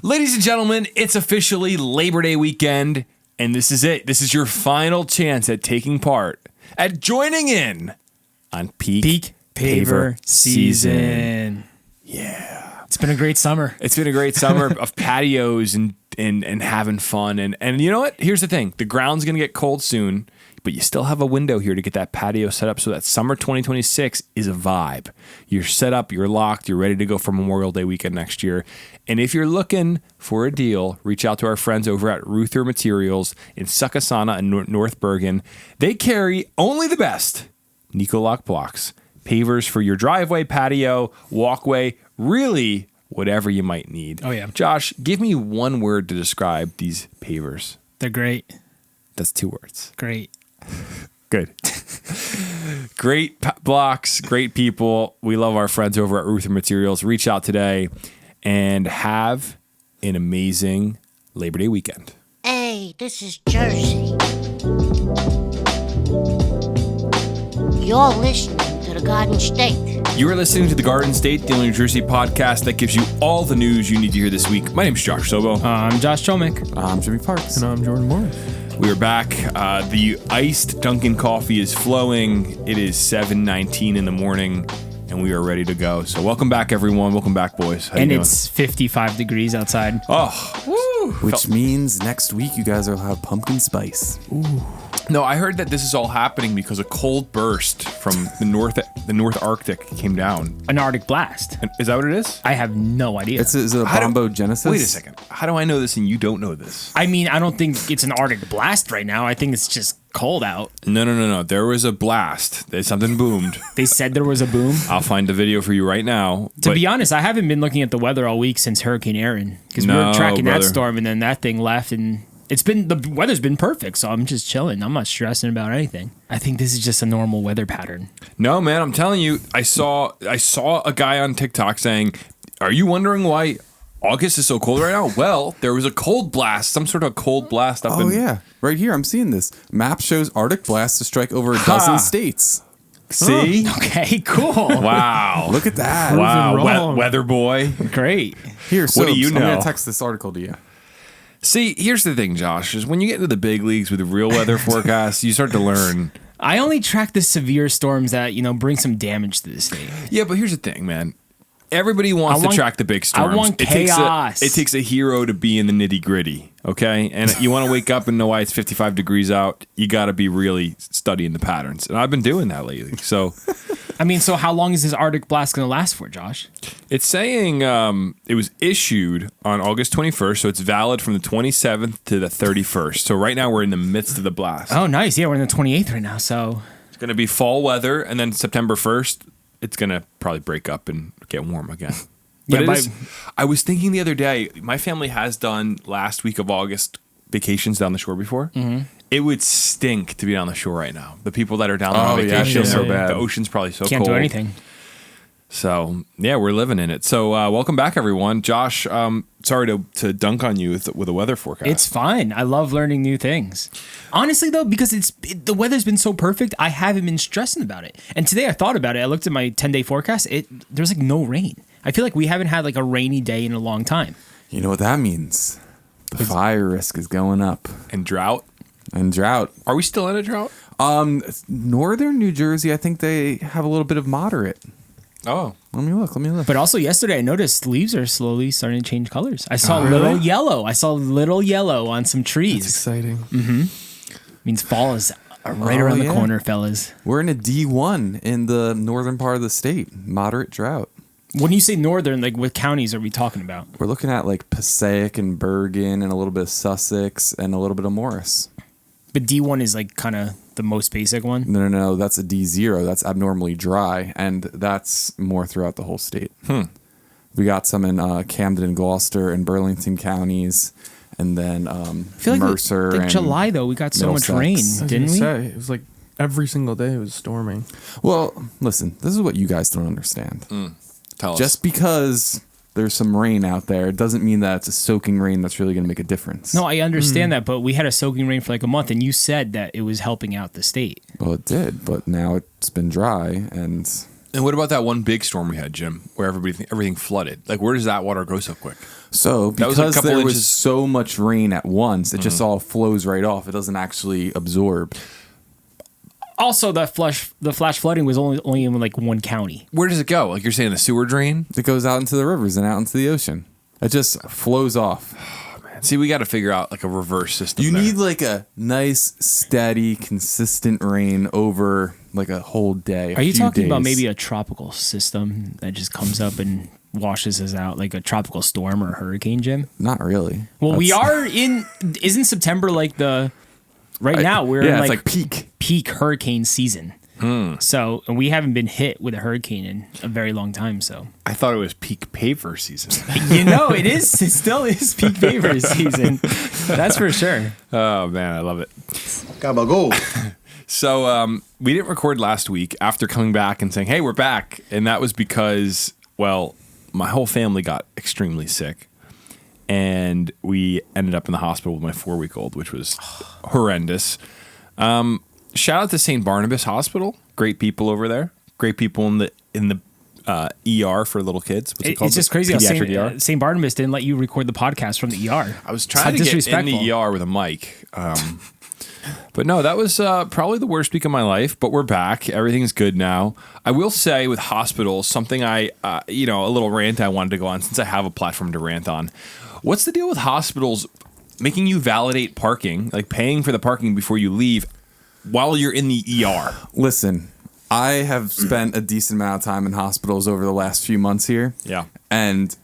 Ladies and gentlemen, it's officially Labor Day weekend, and this is it. This is your final chance at taking part, at joining in on Peak Paver season. Yeah. It's been a great summer. It's been a great summer of patios and having fun. And you know what? Here's the thing. The ground's going to get cold soon, but you still have a window here to get that patio set up so that summer 2026 is a vibe. You're set up, you're locked, you're ready to go for Memorial Day weekend next year. And if you're looking for a deal, reach out to our friends over at Ruther Materials in Succassana and North Bergen. They carry only the best Nicolock blocks, pavers for your driveway, patio, walkway, really whatever you might need. Oh, yeah. Josh, give me one word to describe these pavers. They're great. That's 2 words. Great. Good. Great blocks, great people. We love our friends over at Ruther Materials. Reach out today and have an amazing Labor Day weekend. Hey, this is Jersey. You're listening to the Garden State. You are listening to the Garden State, the only New Jersey podcast that gives you all the news you need to hear this week. My name is Josh Sobo. I'm Josh Chomik. I'm Jimmy Parks. And I'm Jordan Morris. We are back. The iced Dunkin' coffee is flowing. It is 7:19 in the morning, and we are ready to go. So welcome back, everyone. Welcome back, boys. How you doing? It's 55 degrees outside. Oh, woo! Which means next week you guys will have pumpkin spice. Ooh. No, I heard that this is all happening because a cold burst from the North Arctic came down. An Arctic blast. Is that what it is? I have no idea. Is it a bombogenesis? Wait a second. How do I know this and you don't know this? I mean, I don't think it's an Arctic blast right now. I think it's just cold out. No. There was a blast. Something boomed. They said there was a boom. I'll find the video for you right now. To be honest, I haven't been looking at the weather all week since Hurricane Aaron because we were tracking that storm and then that thing left and the weather's been perfect, so I'm just chilling. I'm not stressing about anything. I think this is just a normal weather pattern. No, man, I'm telling you, I saw a guy on TikTok saying, "Are you wondering why August is so cold right now?" Well, there was a cold blast, some sort of cold blast up in... Oh, yeah. Right here, I'm seeing this. Map shows Arctic blasts to strike over a dozen states. See? Huh. Okay, cool. Wow. Look at that. Wow, weather boy. Great. Here, so what do you know? I'm going to text this article to you. See, here's the thing, Josh, is when you get into the big leagues with the real weather forecasts, you start to learn. I only track the severe storms that, bring some damage to the state. Yeah, but here's the thing, man. Everybody wants to track the big storms. I want chaos. It takes a hero to be in the nitty gritty, okay? And you want to wake up and know why it's 55 degrees out. You got to be really studying the patterns. And I've been doing that lately. So, so how long is this Arctic blast going to last for, Josh? It's saying it was issued on August 21st, so it's valid from the 27th to the 31st. So right now we're in the midst of the blast. Oh, nice. Yeah, we're in the 28th right now, so... It's going to be fall weather, and then September 1st, it's going to probably break up and get warm again. But I was thinking the other day, my family has done last week of August vacations down the shore before. Mm-hmm. It would stink to be on the shore right now. The people that are down there on vacation, so bad. The ocean's probably so Can't cold. do anything. So, yeah, we're living in it. So, welcome back, everyone. Josh, sorry to dunk on you with a weather forecast. It's fine. I love learning new things. Honestly, though, because the weather's been so perfect, I haven't been stressing about it. And today I thought about it. I looked at my 10-day forecast. There's like no rain. I feel like we haven't had like a rainy day in a long time. You know what that means? The fire risk is going up. And drought. Are we still in a drought? Northern New Jersey, I think they have a little bit of moderate. Oh. Let me look. But also yesterday I noticed leaves are slowly starting to change colors. I saw little yellow. I saw little yellow on some trees. That's exciting. Mm-hmm. Means fall is right around the corner, fellas. We're in a D1 in the northern part of the state. Moderate drought. When you say northern, like what counties are we talking about? We're looking at like Passaic and Bergen and a little bit of Sussex and a little bit of Morris. But D1 is like kind of the most basic one? No. That's a D0. That's abnormally dry, and that's more throughout the whole state. We got some in Camden and Gloucester and Burlington counties, and then I feel Mercer. Like and July, though, we got so much rain, didn't we? It was like every single day it was storming. Well, listen, this is what you guys don't understand. Tell us. Just because there's some rain out there doesn't mean that it's a soaking rain that's really going to make a difference. No, I understand that, but we had a soaking rain for like a month, and you said that it was helping out the state. Well, it did, but now it's been dry, and And what about that one big storm we had, Jim, where everything flooded? Like, where does that water go so quick? So That was because a couple there was inches. so much rain at once, it just all flows right off. It doesn't actually absorb. Also, the flash flooding was only in like one county. Where does it go? Like you're saying, the sewer drain? It goes out into the rivers and out into the ocean. It just flows off. See, we got to figure out like a reverse system. You there. need like a nice, steady, consistent rain over like a whole day. Are you few talking about days. maybe a tropical system that just comes up and washes us out, like a tropical storm or a hurricane, Jim? Not really. Well, we That's- are isn't September like the, right now we're in it's like like peak. peak hurricane season. So, and we haven't been hit with a hurricane in a very long time. So, I thought it was peak paver season. it still is peak favor season. That's for sure. Oh man, I love it. Gabagool. So we didn't record last week after coming back and saying, "Hey, we're back," and that was because, well, my whole family got extremely sick, and we ended up in the hospital with my 4-week-old, which was horrendous. Shout out to St. Barnabas Hospital, great people over there, great people in the ER for little kids. What's it called? It's just crazy how Pediatric ER. St. Barnabas didn't let you record the podcast from the ER. I was How trying to get in disrespectful. the ER with a mic. But no, that was probably the worst week of my life, but we're back. Everything's good now. I will say with hospitals, something a little rant I wanted to go on since I have a platform to rant on. What's the deal with hospitals making you validate parking, like paying for the parking before you leave while you're in the ER? Listen, I have spent a decent amount of time in hospitals over the last few months here. Yeah. And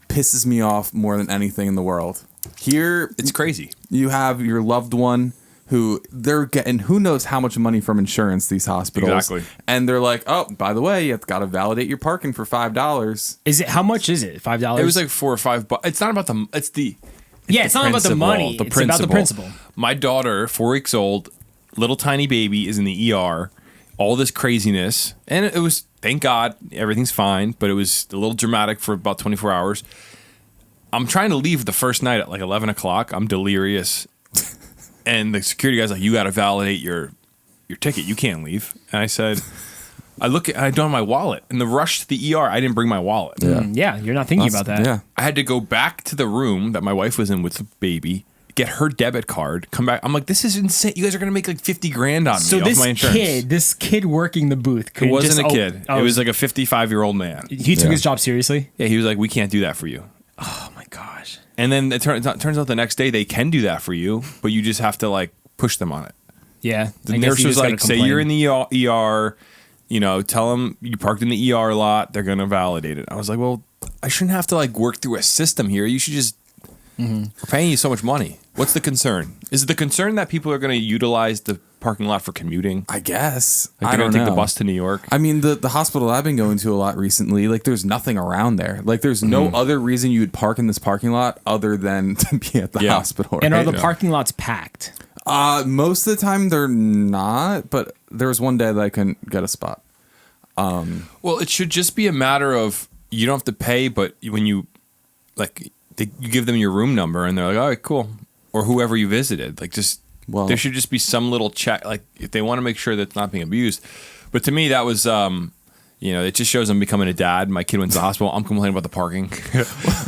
pisses me off more than anything in the world. Here, It's crazy. you have your loved one who they're getting who knows how much money from insurance, these hospitals. Exactly. And they're like, oh, by the way, you've got to validate your parking for $5. Is it, how much is it? $5? It was like $4 or $5. It's not about the. It's the. yeah, it's not about the principle, money. It's about the principle. My daughter, 4 weeks old, little tiny baby, is in the ER. All this craziness, and it was, thank God, everything's fine. But it was a little dramatic for about 24 hours. I'm trying to leave the first night at like 11 o'clock. I'm delirious, and the security guy's like, "You got to validate your ticket. You can't leave." And I said, I don't have my wallet. In the rush to the ER, I didn't bring my wallet. Yeah, you're not thinking about that. Yeah. I had to go back to the room that my wife was in with the baby, get her debit card, come back. I'm like, this is insane. You guys are going to make like 50 grand on So me off my insurance. this kid working the booth, It wasn't a kid. Oh, It was like a 55-year-old man. he took his job seriously. Yeah, he was like, we can't do that for you. Oh my gosh. And then it turns out the next day they can do that for you, but you just have to like push them on it. Yeah, The nurse was like, say you're in the ER, tell them you parked in the ER a lot. They're going to validate it. I was like, well, I shouldn't have to like work through a system here. You should just, we're paying you so much money. What's the concern? Is it the concern that people are going to utilize the parking lot for commuting? I guess. Like I they're don't going to take know. the bus to New York? I mean, the hospital I've been going to a lot recently, like there's nothing around there. Like there's no other reason you would park in this parking lot other than to be at the Yeah. hospital. And are right? the parking lots packed? Most of the time they're not, but there was one day that I couldn't get a spot. Well, it should just be a matter of you don't have to pay, but when you you give them your room number and they're like, all right, cool. Or whoever you visited, there should just be some little check, like if they want to make sure that it's not being abused. But to me, that was, it just shows I'm becoming a dad. My kid went to the hospital. I'm complaining about the parking.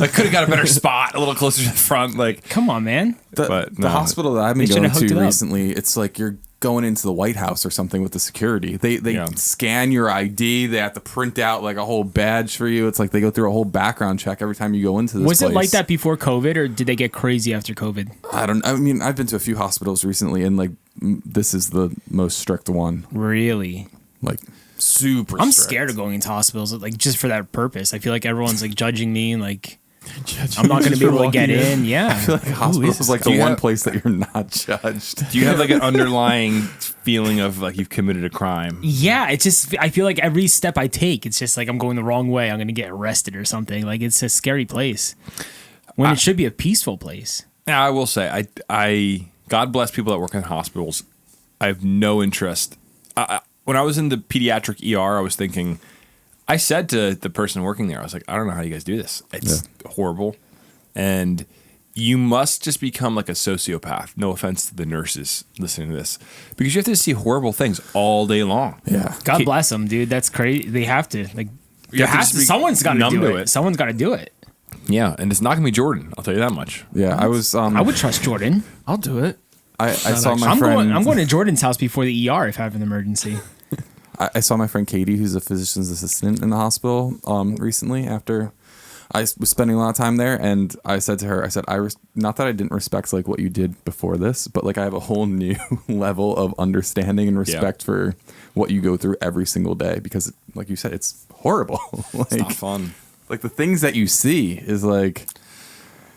Like, could have got a better spot, a little closer to the front. Like, Come on, man. But The no. hospital that I've been They should've going hooked to it up. recently, it's like you're going into the White House or something with the security. They Yeah. scan your ID. They have to print out like a whole badge for you. It's like they go through a whole background check every time you go into this Was place. it like that before COVID, or did they get crazy after COVID? I mean, I've been to a few hospitals recently, and like this is the most strict one. Really? Like super. I'm strict. scared of going into hospitals, like just for that purpose. I feel like everyone's like judging me, and like I'm not going to be able to get in. Yeah. I feel like hospitals is like Do the you one have- place that you're not judged. Do you have like an underlying feeling of like you've committed a crime? Yeah, it's just I feel like every step I take, it's just like I'm going the wrong way. I'm going to get arrested or something. Like it's a scary place when it should be a peaceful place. Now, I will say, I God bless people that work in hospitals. I have no interest. When I was in the pediatric ER, I was thinking, I said to the person working there, I was like, I don't know how you guys do this. It's horrible. And, you must just become like a sociopath. No offense to the nurses listening to this, because you have to see horrible things all day long. Yeah. God bless them, dude. That's crazy. They have to like. You have to just be Someone's got to numb do to it. it. Someone's got to do it. Yeah, and it's not gonna be Jordan. I'll tell you that much. Yeah. I was. I would trust Jordan. I'll do it. I saw my I'm friend. going to Jordan's house before the ER if I have an emergency. I saw my friend Katie, who's a physician's assistant in the hospital, recently after I was spending a lot of time there, and I said to her, I said, not that I didn't respect like what you did before this, but like I have a whole new level of understanding and respect for what you go through every single day, because like you said, it's horrible. Like, It's not fun. like the things that you see is like,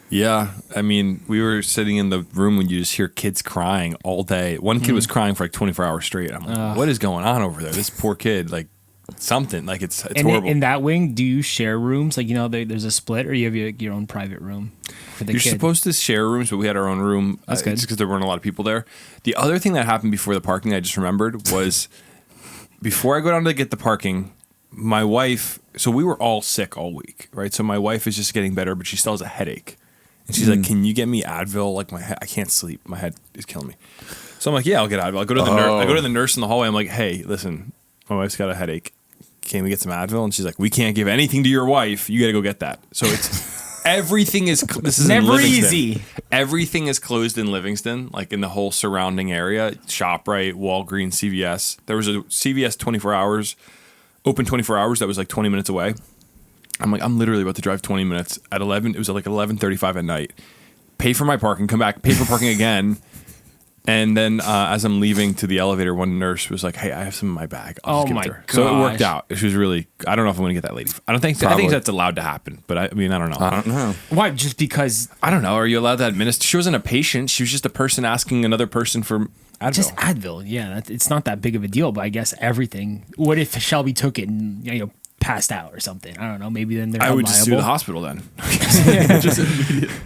Yeah, I mean, we were sitting in the room when you just hear kids crying all day. One kid was crying for like 24 hours straight. I'm like, what is going on over there? This poor kid, like something, like it's And horrible. in that wing, do you share rooms? Like, there's a split, or you have your own private room for the You're kid? supposed to share rooms, but we had our own room. That's good. Just because there weren't a lot of people there. The other thing that happened before the parking, I just remembered, was before I go down to get the parking, my wife, so we were all sick all week, right? So my wife is just getting better, but she still has a headache. And she's like, "Can you get me Advil? Like my head, I can't sleep. My head is killing me." So I'm like, "Yeah, I'll get Advil." I go to the nurse. I go to the nurse in the hallway. I'm like, "Hey, listen, my wife's got a headache. Can we get some Advil?" And she's like, "We can't give anything to your wife. You got to go get that." So it's everything is. This is in Never Livingston. easy. Everything is closed in Livingston, like in the whole surrounding area. ShopRite, Walgreens, CVS. There was a CVS 24 hours, open 24 hours. That was like 20 minutes away. I'm like, I'm literally about to drive 20 minutes at 11. It was like 11:35 at night. Pay for my parking, come back, pay for parking again. And then as I'm leaving to the elevator, one nurse was like, "Hey, I have some in my bag. I'll just give it to her." So it worked out. She was really, I don't know if I'm going to get that lady. I think that's allowed to happen, but I mean, I don't know. I don't know. Why? Just because? I don't know. Are you allowed to administer? She wasn't a patient. She was just a person asking another person for Advil. Just Advil. Yeah, it's not that big of a deal. But I guess everything. What if Shelby took it and passed out or something? I don't know. Maybe then they're I would just sue the liable. hospital then.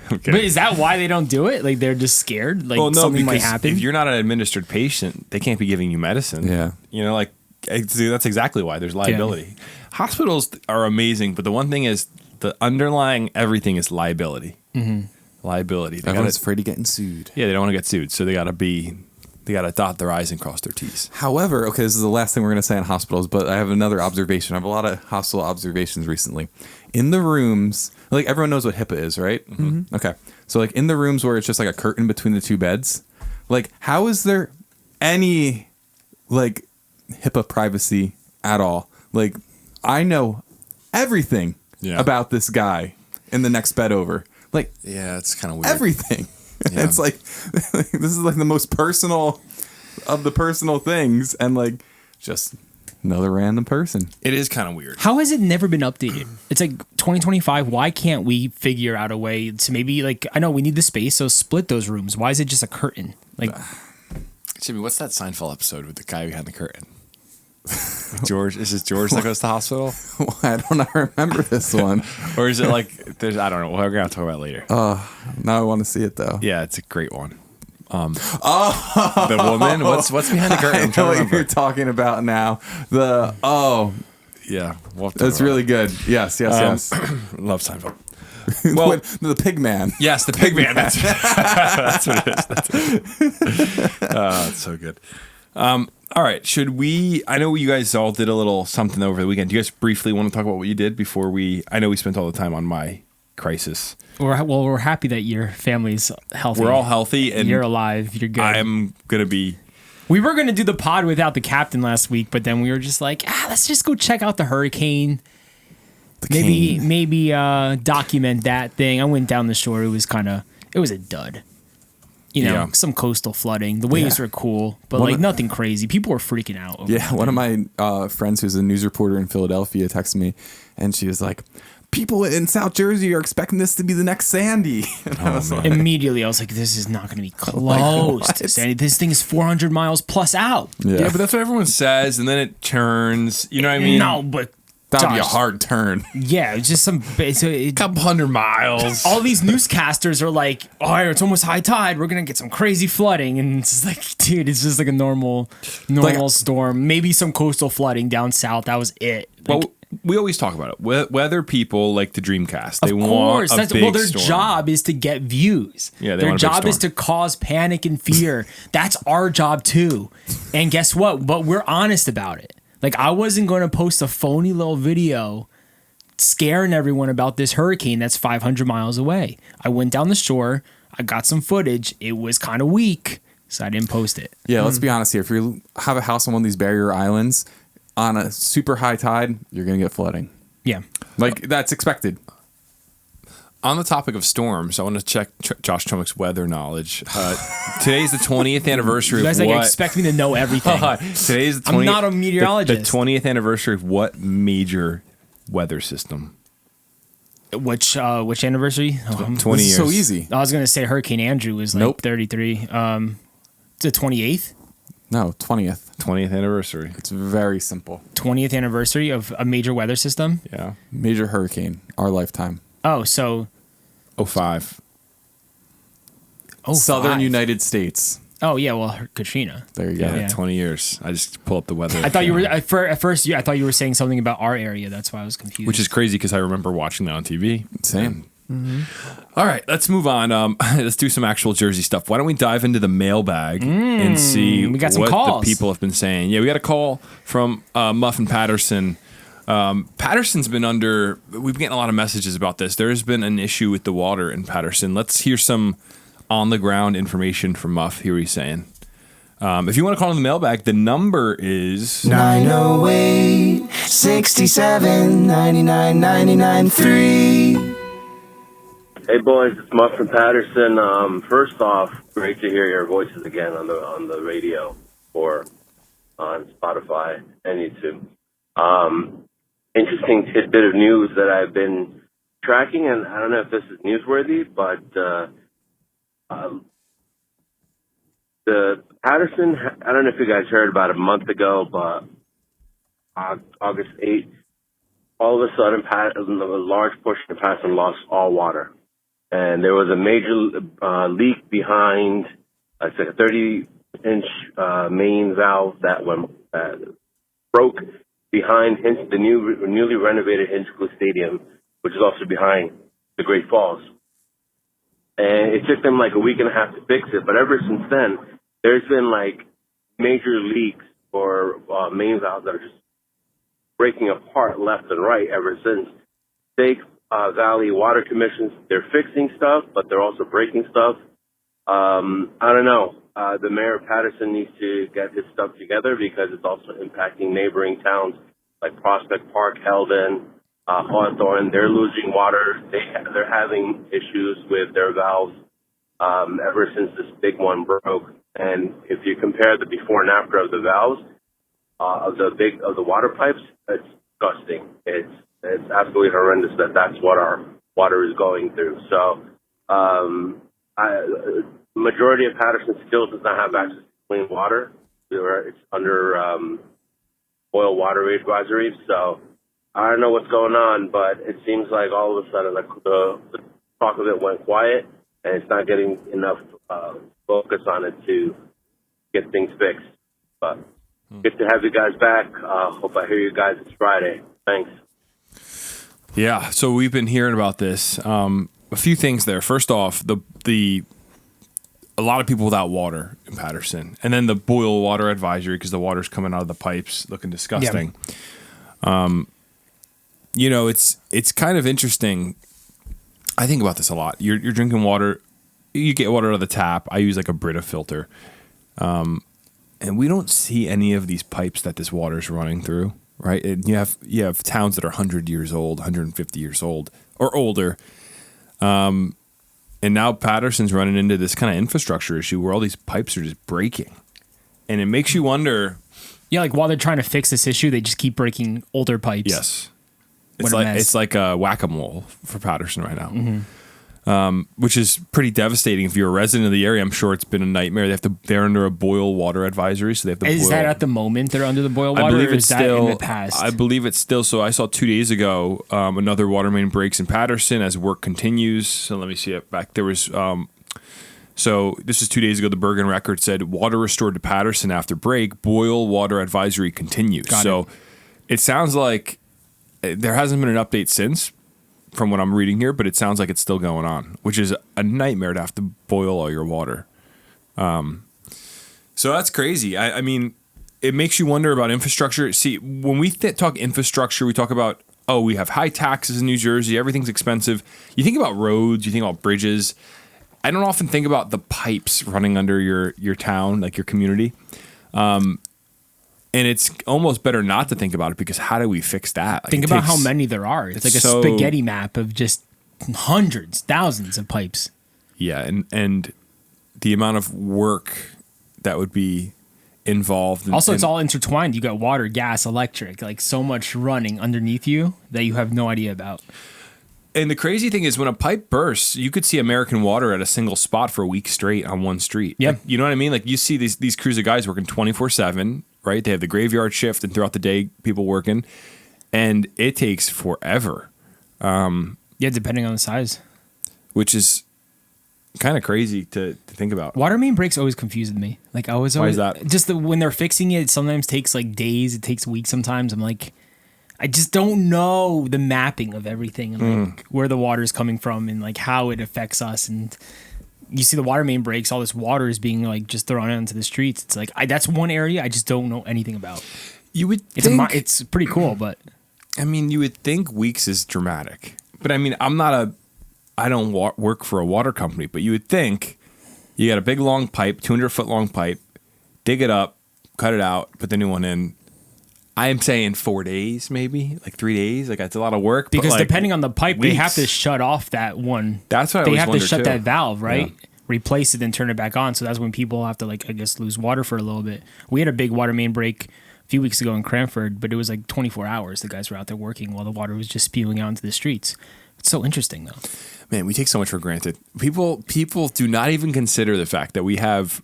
But is that why they don't do it? Like they're just scared? Like something might happen? if you're not an administered patient, they can't be giving you medicine. Yeah. Like that's exactly why there's liability. Hospitals are amazing, but the one thing is the underlying everything is liability. Mm-hmm. Liability. Everyone's afraid of getting sued. Yeah, they don't want to get sued, so they got to dot their I's and cross their T's. However, okay, this is the last thing we're going to say on hospitals, but I have another observation. I have a lot of hospital observations recently. In the rooms, like everyone knows what HIPAA is, right? Mm-hmm. Okay. So like in the rooms where it's just like a curtain between the two beds, like how is there any like HIPAA privacy at all? Like I know everything about this guy in the next bed over. Like Yeah, it's kind of weird. everything. Yeah. It's like this is like the most personal of the personal things, and like just another random person. It is kind of weird. How has it never been updated? It's like 2025. Why can't we figure out a way to maybe like I know we need the space, so split those rooms. Why is it just a curtain? Like Jimmy, what's that Seinfeld episode with the guy behind the curtain? George, is it George that goes to the hospital? I don't remember this one. Or is it like there's I don't know. We're gonna talk about it later. Now I want to see it though. Yeah, it's a great one. The woman. What's behind the curtain? I I'm know trying what to you're remember. talking about now. Yeah, we'll have to That's talk really good. Yes. about it. Love Seinfeld. Well, the pig man. Yes, the pig man. That's, that's what it is. That's it. It's so good. All right, should we? I know you guys all did a little something over the weekend. Do you guys briefly want to talk about what you did before we? I know we spent all the time on my crisis. we're happy that your family's healthy. We're all healthy, and You're alive. You're good. I'm gonna be. We were gonna do the pod without the captain last week, but then we were just like, let's just go check out the hurricane. Maybe document that thing. I went down the shore. It was a dud. Yeah. Some coastal flooding. The waves were cool, but nothing crazy. People were freaking out. over Yeah, one of my friends who's a news reporter in Philadelphia texted me, and she was like, "People in South Jersey are expecting this to be the next Sandy." And I was like, Immediately, I was like, "This is not going to be close to Sandy. This thing is 400 miles plus out." Yeah, but that's what everyone says, and then it turns. You know what I mean? No, but that'd be a Josh, hard turn. Yeah, it's just some. Couple hundred miles. All these newscasters are like, "Oh, it's almost high tide. We're gonna get some crazy flooding," and it's just like, dude, it's just like a normal storm. Maybe some coastal flooding down south. That was it. Like, we always talk about it. Weather people like to dreamcast. They Of want course, a big their storm. job is to get views. Yeah, they their want a big job is storm. to cause panic and fear. That's our job too. And guess what? But we're honest about it. Like I wasn't going to post a phony little video scaring everyone about this hurricane that's 500 miles away. I went down the shore. I got some footage. It was kind of weak, so I didn't post it. Yeah, let's be honest here. If you have a house on one of these barrier islands on a super high tide, you're going to get flooding. Yeah. Like, that's expected. On the topic of storms, I want to check Josh Chumwick's weather knowledge. Today's the 20th anniversary You guys of like what? expect me to know everything. Today's the 20th, I'm not a meteorologist. The 20th anniversary of what major weather system? Which anniversary? 20 years. So easy. I was gonna say Hurricane Andrew was like Nope. 33. It's the 28th. No, 20th. 20th anniversary. It's very simple. 20th anniversary of a major weather system. Yeah. Major hurricane, our lifetime. Oh, so 05. Southern 05. United States. Oh yeah, well Katrina. There you go. Yeah, Yeah. 20 years. I just pull up the weather. I thought you were at first. Yeah, I thought you were saying something about our area. That's why I was confused. Which is crazy because I remember watching that on TV. Same. All right, let's move on. Let's do some actual Jersey stuff. Why don't we dive into the mailbag and see we got some what calls. the people have been saying? Yeah, we got a call from Muff and Patterson. Patterson's been under. We've been getting a lot of messages about this. There's been an issue with the water in Patterson. Let's hear some on the ground information from Muff. Here he's saying. If you want to call in the mailbag, the number is 908 67 99 99 3. Hey boys, it's Muff from Patterson. First off, great to hear your voices again on the radio or on Spotify and YouTube. Interesting tidbit of news that I've been tracking, and I don't know if this is newsworthy, but the Patterson, I don't know if you guys heard about a month ago, but August 8th, all of a sudden, a large portion of Patterson lost all water. And there was a major leak behind, it's like a 30-inch main valve that broke behind the newly renovated Hinscliffe Stadium, which is also behind the Great Falls. And it took them like a week and a half to fix it. But ever since then, there's been like major leaks or main valves that are just breaking apart left and right ever since. State Valley Water Commissions, they're fixing stuff, but they're also breaking stuff. I don't know. The mayor of Patterson needs to get his stuff together because it's also impacting neighboring towns like Prospect Park, Heldon, Hawthorne. They're losing water. They're having issues with their valves ever since this big one broke. And if you compare the before and after of the valves of the water pipes, it's disgusting. It's absolutely horrendous that's what our water is going through. So, majority of Patterson still does not have access to clean water. It's under boil water advisory. So, I don't know what's going on, but it seems like all of a sudden the talk of it went quiet, and it's not getting enough focus on it to get things fixed. But good to have you guys back. Hope I hear you guys this Friday. Thanks. Yeah, so we've been hearing about this. A few things there. First off, a lot of people without water in Patterson, and then the boil water advisory because the water's coming out of the pipes looking disgusting. Yeah. It's kind of interesting. I think about this a lot. You're drinking water. You get water out of the tap. I use like a Brita filter, and we don't see any of these pipes that this water's running through. Right, and you have towns that are 100 years old, 150 years old, or older, and now Patterson's running into this kind of infrastructure issue where all these pipes are just breaking, and it makes you wonder. Yeah, like while they're trying to fix this issue, they just keep breaking older pipes. Yes, What a mess. it's like a whack-a-mole for Patterson right now, which is pretty devastating. If you're a resident of the area, I'm sure it's been a nightmare. They're under a boil water advisory, so they have to. Is that at the moment they're under the boil water? I believe or it's is that still in the past. I believe it's still. So I saw 2 days ago another water main breaks in Patterson as work continues. So let me see it back. There was. So this is 2 days ago. The Bergen Record said water restored to Patterson after break. Boil water advisory continues. Got so it sounds like there hasn't been an update since, from what I'm reading here, but it sounds like it's still going on, which is a nightmare to have to boil all your water. So that's crazy. I mean, it makes you wonder about infrastructure. See, when we talk infrastructure, we talk about, oh, we have high taxes in New Jersey. Everything's expensive. You think about roads. You think about bridges. I don't often think about the pipes running under your town, like your community. And it's almost better not to think about it, because how do we fix that? Like, Think about how many there are. It's like a spaghetti map of just hundreds, thousands of pipes. Yeah, and the amount of work that would be involved. Also, it's all intertwined. You got water, gas, electric, like so much running underneath you that you have no idea about. And the crazy thing is, when a pipe bursts, you could see American Water at a single spot for a week straight on one street. Yeah. Like, you know what I mean? Like, you see these crews of guys working 24/7, right? They have the graveyard shift, and throughout the day, people working. And it takes forever. Yeah, depending on the size. Which is kind of crazy to think about. Water main breaks always confused me. Like, I was Why always... is that? Just when they're fixing it, sometimes takes like days. It takes weeks sometimes. I'm like... I just don't know the mapping of everything and like where the water is coming from and like how it affects us. And you see the water main breaks, all this water is being like just thrown out into the streets. It's like that's one area I just don't know anything about. You would think it's pretty cool, but I mean, you would think weeks is dramatic. But I mean, I don't work for a water company, but you would think you got a big long pipe, 200-foot long pipe, dig it up, cut it out, put the new one in. I am saying 4 days, maybe like 3 days. Like, that's a lot of work. Because but like, depending on the pipe, they have to weeks. shut off that one. That's what I they always have to wonder, shut too. that valve, right? Yeah. Replace it and turn it back on. So that's when people have to, like, I guess, lose water for a little bit. We had a big water main break a few weeks ago in Cranford, but it was like 24 hours. The guys were out there working while the water was just spewing out into the streets. It's so interesting, though. Man, we take so much for granted. People do not even consider the fact that we have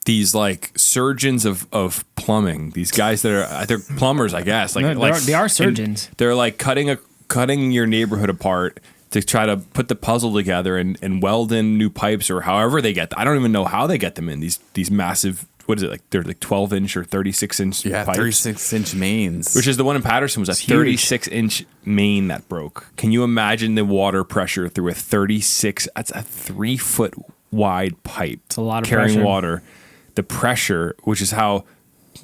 these like surgeons of plumbing. These guys that they're plumbers, I guess. Like, No, they are surgeons. They're like cutting your neighborhood apart to try to put the puzzle together and weld in new pipes, or however they get. I don't even know how they get them in these massive. What is it like? They're like 12-inch or 36-inch pipes. 36-inch mains. Which is the one in Patterson was a 36-inch main that broke. Can you imagine the water pressure through a 36? That's a 3-foot wide pipe. It's a lot of carrying pressure. water. The pressure, which is how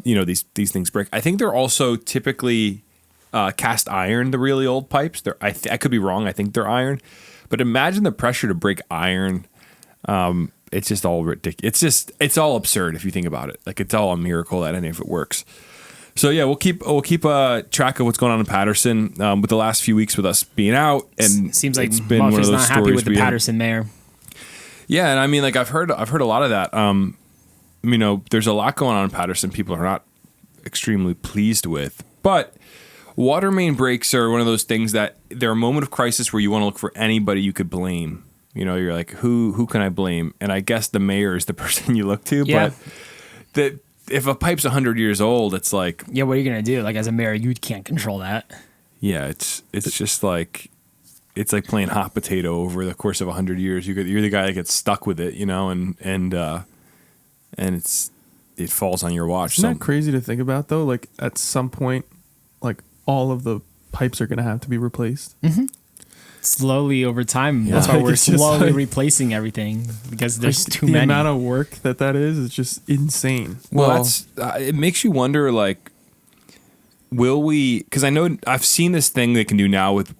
these things break. I think they're also typically cast iron. The really old pipes. I could be wrong. I think they're iron, but imagine the pressure to break iron. It's just all ridiculous. It's all absurd if you think about it. Like, it's all a miracle that any of it works. So yeah, we'll keep track of what's going on in Patterson with the last few weeks with us being out, and Seems like it's been one of Muffy's those not happy stories with the Patterson mayor. Yeah, and I mean, like, I've heard a lot of that. There's a lot going on in Patterson. People are not extremely pleased with, but water main breaks are one of those things that they're a moment of crisis where you want to look for anybody you could blame. You're like, who can I blame? And I guess the mayor is the person you look to. Yeah. But if a pipe's 100 years old, it's like, Yeah, what are you gonna do? Like, as a mayor, you can't control that. yeah, it's just like, it's like playing hot potato over the course of 100 years. You're the guy that gets stuck with it, and it falls on your watch. Isn't that crazy to think about, though? Like, at some point, like, all of the pipes are going to have to be replaced. Slowly over time. Yeah. That's why Like, we're it's just slowly like- replacing everything because there's too the many. amount of work that is just insane. Well, that's it makes you wonder, like, will we? Because I know I've seen this thing they can do now with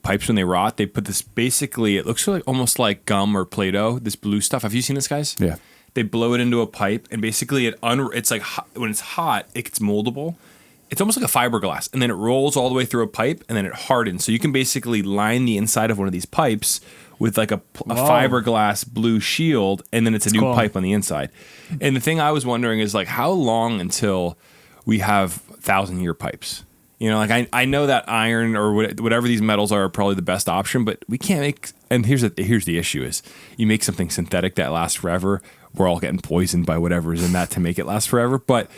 pipes when they rot. They put this, basically, it looks like almost like gum or Play-Doh. This blue stuff. Have you seen this, guys? Yeah. They blow it into a pipe, and basically it's like when it's hot, it gets moldable. It's almost like a fiberglass, and then it rolls all the way through a pipe, and then it hardens. So you can basically line the inside of one of these pipes with like a fiberglass blue shield, and then it's a new cool. pipe on the inside. And the thing I was wondering is, like, how long until we have 1,000-year pipes? Like, I know that iron or whatever these metals are probably the best option, but we can't make. And here's the issue: is you make something synthetic that lasts forever, we're all getting poisoned by whatever is in that to make it last forever. But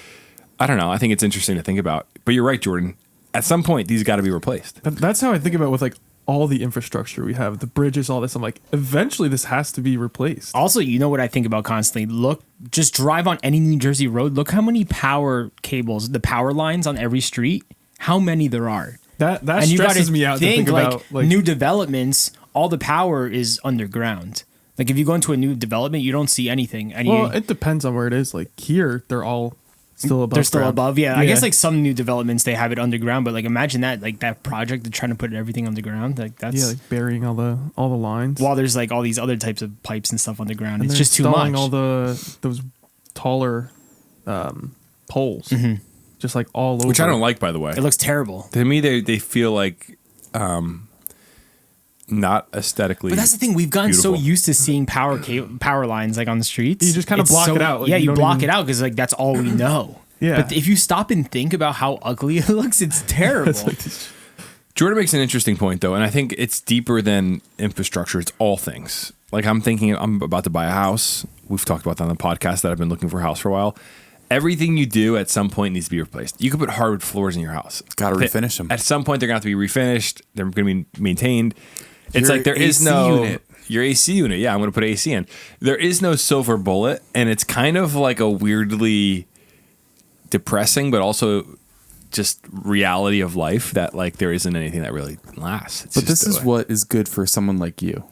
I don't know. I think it's interesting to think about. But you're right, Jordan. At some point, these got to be replaced. That's how I think about with, like, all the infrastructure we have, the bridges, all this. I'm like, eventually this has to be replaced. Also, you know what I think about constantly? Just drive on any New Jersey road. Look how many power cables, the power lines on every street. how many there are. That And you gotta stresses me out to think like, about like new developments. All the power is underground. Like if you go into a new development, you don't see anything. Well, it depends on where it is. Like here, they're all still above. They're still ground. above. Yeah, I guess like some new developments they have it underground, but like imagine that, like that project, they're trying to put everything underground. Like that's like burying all the lines. while there's like all these other types of pipes and stuff underground. And It's they're just too much. installing all those taller poles, just like all over. Which I don't like, by the way. It looks terrible. To me, they feel like not aesthetically. But that's the thing. We've gotten so beautiful. used to seeing power lines like on the streets. You just kinda It's block it out, like, Yeah, you you don't block even- it out because like that's all we know. Yeah. But if you stop and think about how ugly it looks, it's terrible. Jordan makes an interesting point, though, and I think it's deeper than infrastructure. It's all things. Like I'm thinking, I'm about to buy a house. We've talked about that on the podcast that I've been looking for a house for a while. Everything you do at some point needs to be replaced. You could put hardwood floors in your house. Got to refinish them. At some point, they're going to have to be refinished. They're going to be maintained. It's Your like there is AC no unit. your AC unit. Yeah, I'm going to put AC in. There is no silver bullet, and it's kind of like a weirdly depressing, but also just reality of life that like there isn't anything that really lasts. It's But just this the is way. what is good for someone like you.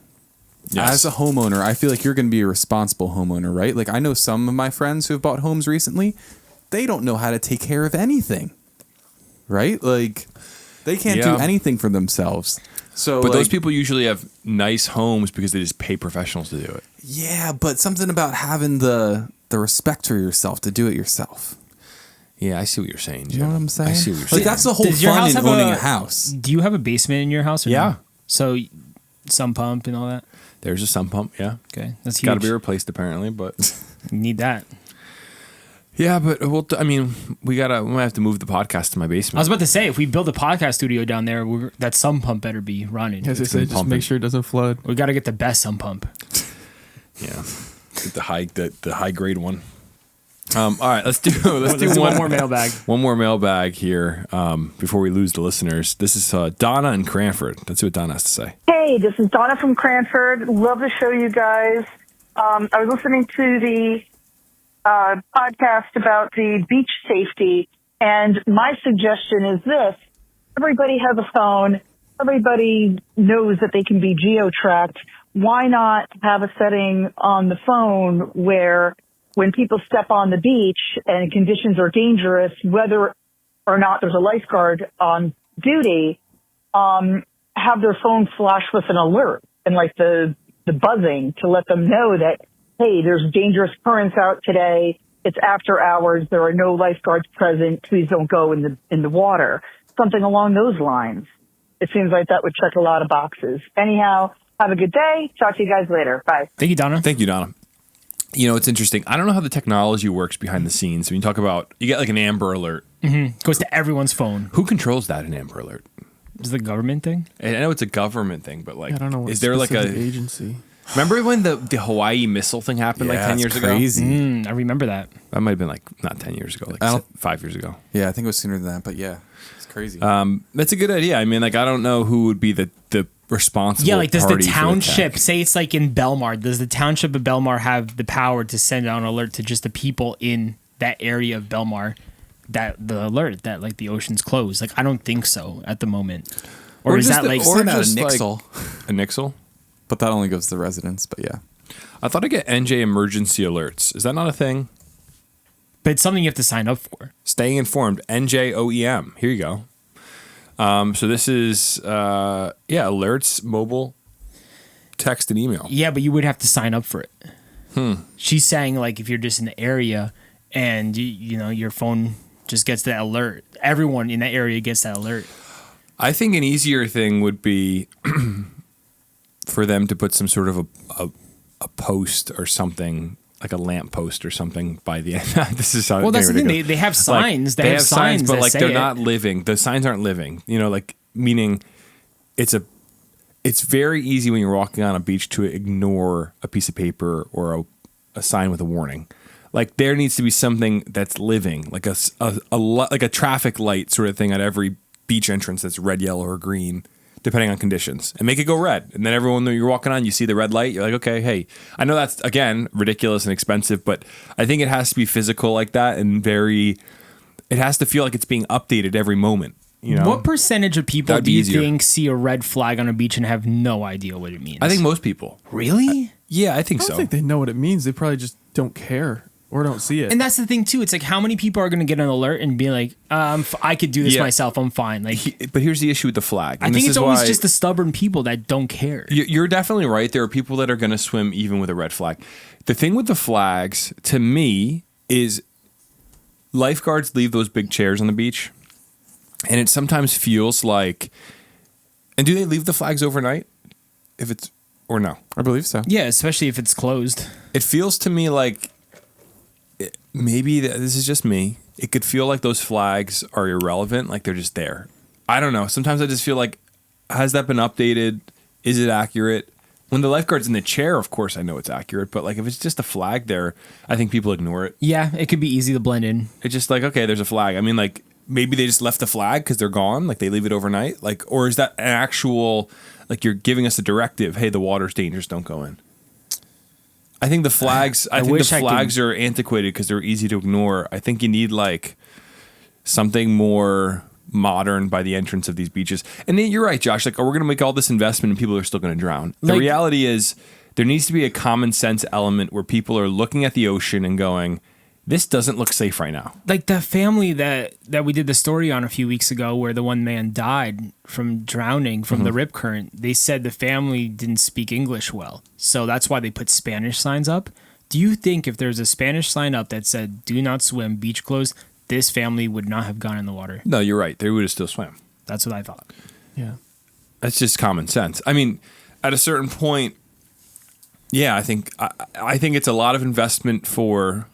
Yes. As a homeowner, I feel like you're going to be a responsible homeowner, right? Like I know some of my friends who have bought homes recently, they don't know how to take care of anything, right? Like they can't do Yeah. anything for themselves. So, But those like, people usually have nice homes because they just pay professionals to do it. yeah, but something about having the respect for yourself to do it yourself. Yeah, I see what you're saying, Jim. You know what I'm saying? I see what you're Like saying. that's the whole Does your fun house in have owning a house. Do you have a basement in your house? Or Yeah. no? So sump pump and all that. There's a sump pump, yeah. Okay, that's huge. Got to be replaced apparently, but You need that. yeah, but I mean, we might have to move the podcast to my I basement. was about to say, if we build a podcast studio down there, that sump pump better be running. As I It's say, gonna just pump make it. sure it doesn't flood. We got to get the best sump pump. Yeah, the high grade one. All right, let's do Let's do one more mailbag. One more mailbag here before we lose the listeners. This is Donna in Cranford. Let's see what Donna has to say. Hey, this is Donna from Cranford. Love the show, you guys. I was listening to the podcast about the beach safety, and my suggestion is this. Everybody has a phone. Everybody knows that they can be geo-tracked. Why not have a setting on the phone where when people step on the beach and conditions are dangerous, whether or not there's a lifeguard on duty, have their phone flash with an alert and like the buzzing to let them know that, hey, there's dangerous currents out today. It's after hours. There are no lifeguards present. Please don't go in the water. Something along those lines. It seems like that would check a lot of boxes. Anyhow, have a good day. Talk to you guys later. Bye. Thank you, Donna. Thank you, Donna. You know, it's interesting. I don't know how the technology works behind the scenes. When you talk about, you get like an Amber Alert. Goes to everyone's phone. Who controls that, an Amber Alert? Is it the government thing? And I know it's a government thing, but like, I don't know. What is there like a specific agency? Remember when the Hawaii missile thing happened like 10 years ago? Crazy. I remember that. That might have been like not 10 years ago, like I don't- 5 years ago. Yeah, I think it was sooner than that, but yeah, it's crazy. That's a good idea. I mean, like, I don't know who would be the responsible. Yeah, like does the party for township, tech. say it's like in Belmar, does the township of Belmar have the power to send out an alert to just the people in that area of Belmar, that the alert that like the ocean's closed? Like, I don't think so at the moment. Or is just that like Send out a just like- nixle, a Nixel? but that only goes to the residents. But yeah, I thought I get NJ emergency alerts. Is that not a thing? but it's something you have to sign up for. Staying informed. NJOEM. Here you go. So this is alerts, mobile, text, and email. Yeah, but you would have to sign up for it. She's saying like if you're just in the area and you know your phone just gets that alert, everyone in that area gets that alert. I think an easier thing would be for them to put some sort of a post or something, like a lamp post or something by the end. This is how Well, that's the thing. ridiculous. They have signs. Like, they have signs, but that like say they're it. not living. The signs aren't living. You know, like meaning it's very easy when you're walking on a beach to ignore a piece of paper or a sign with a warning. Like there needs to be something that's living, like like a traffic light sort of thing at every beach entrance that's red, yellow, or green, depending on conditions, and make it go red. And then everyone that you're walking on, you see the red light, you're like, okay, hey, I know that's again ridiculous and expensive, but I think it has to be physical like that and it has to feel like it's being updated every moment. You know, What percentage of people That'd do be you easier. think see a red flag on a beach and have no idea what it means? I think most people. Really? Yeah, I think I so. don't think they know what it means. They probably just don't care or don't see it. And that's the thing too. It's like how many people are going to get an alert and be like, I could do this Yeah. myself. I'm fine. Like, But here's the issue with the flag. I and think this it's is always why- just the stubborn people that don't care. You're definitely right. There are people that are going to swim even with a red flag. The thing with the flags, to me, is lifeguards leave those big chairs on the beach, and it sometimes feels like. And do they leave the flags overnight? If it's or no? I believe so. Yeah, especially if it's closed. It feels to me like maybe this is just me. It could feel like those flags are irrelevant, like they're just there. I don't know. Sometimes I just feel like, has that been updated? Is it accurate? When the lifeguard's in the chair, of course I know it's accurate, but like if it's just a flag there, I think people ignore it. Yeah, it could be easy to blend in. It's just like, okay, there's a flag. I mean, like maybe they just left the flag because they're gone, like they leave it overnight, like, or is that an actual, like you're giving us a directive? Hey, the water's dangerous, don't go in. I think the flags. I think wish the I could- flags are antiquated because they're easy to ignore. I think you need like something more modern by the entrance of these beaches. And then you're right, Josh. Like, we're going to make all this investment and people are still going to drown. The Like- reality is, there needs to be a common sense element where people are looking at the ocean and going, "This doesn't look safe right now." Like the family that we did the story on a few weeks ago where the one man died from drowning from the rip current. They said the family didn't speak English well. So that's why they put Spanish signs up. Do you think if there's a Spanish sign up that said "Do not swim, beach closed," this family would not have gone in the water? No, you're right. They would have still swam. That's what I thought. yeah. That's just common sense. I mean, at a certain point, yeah, I think it's a lot of investment for.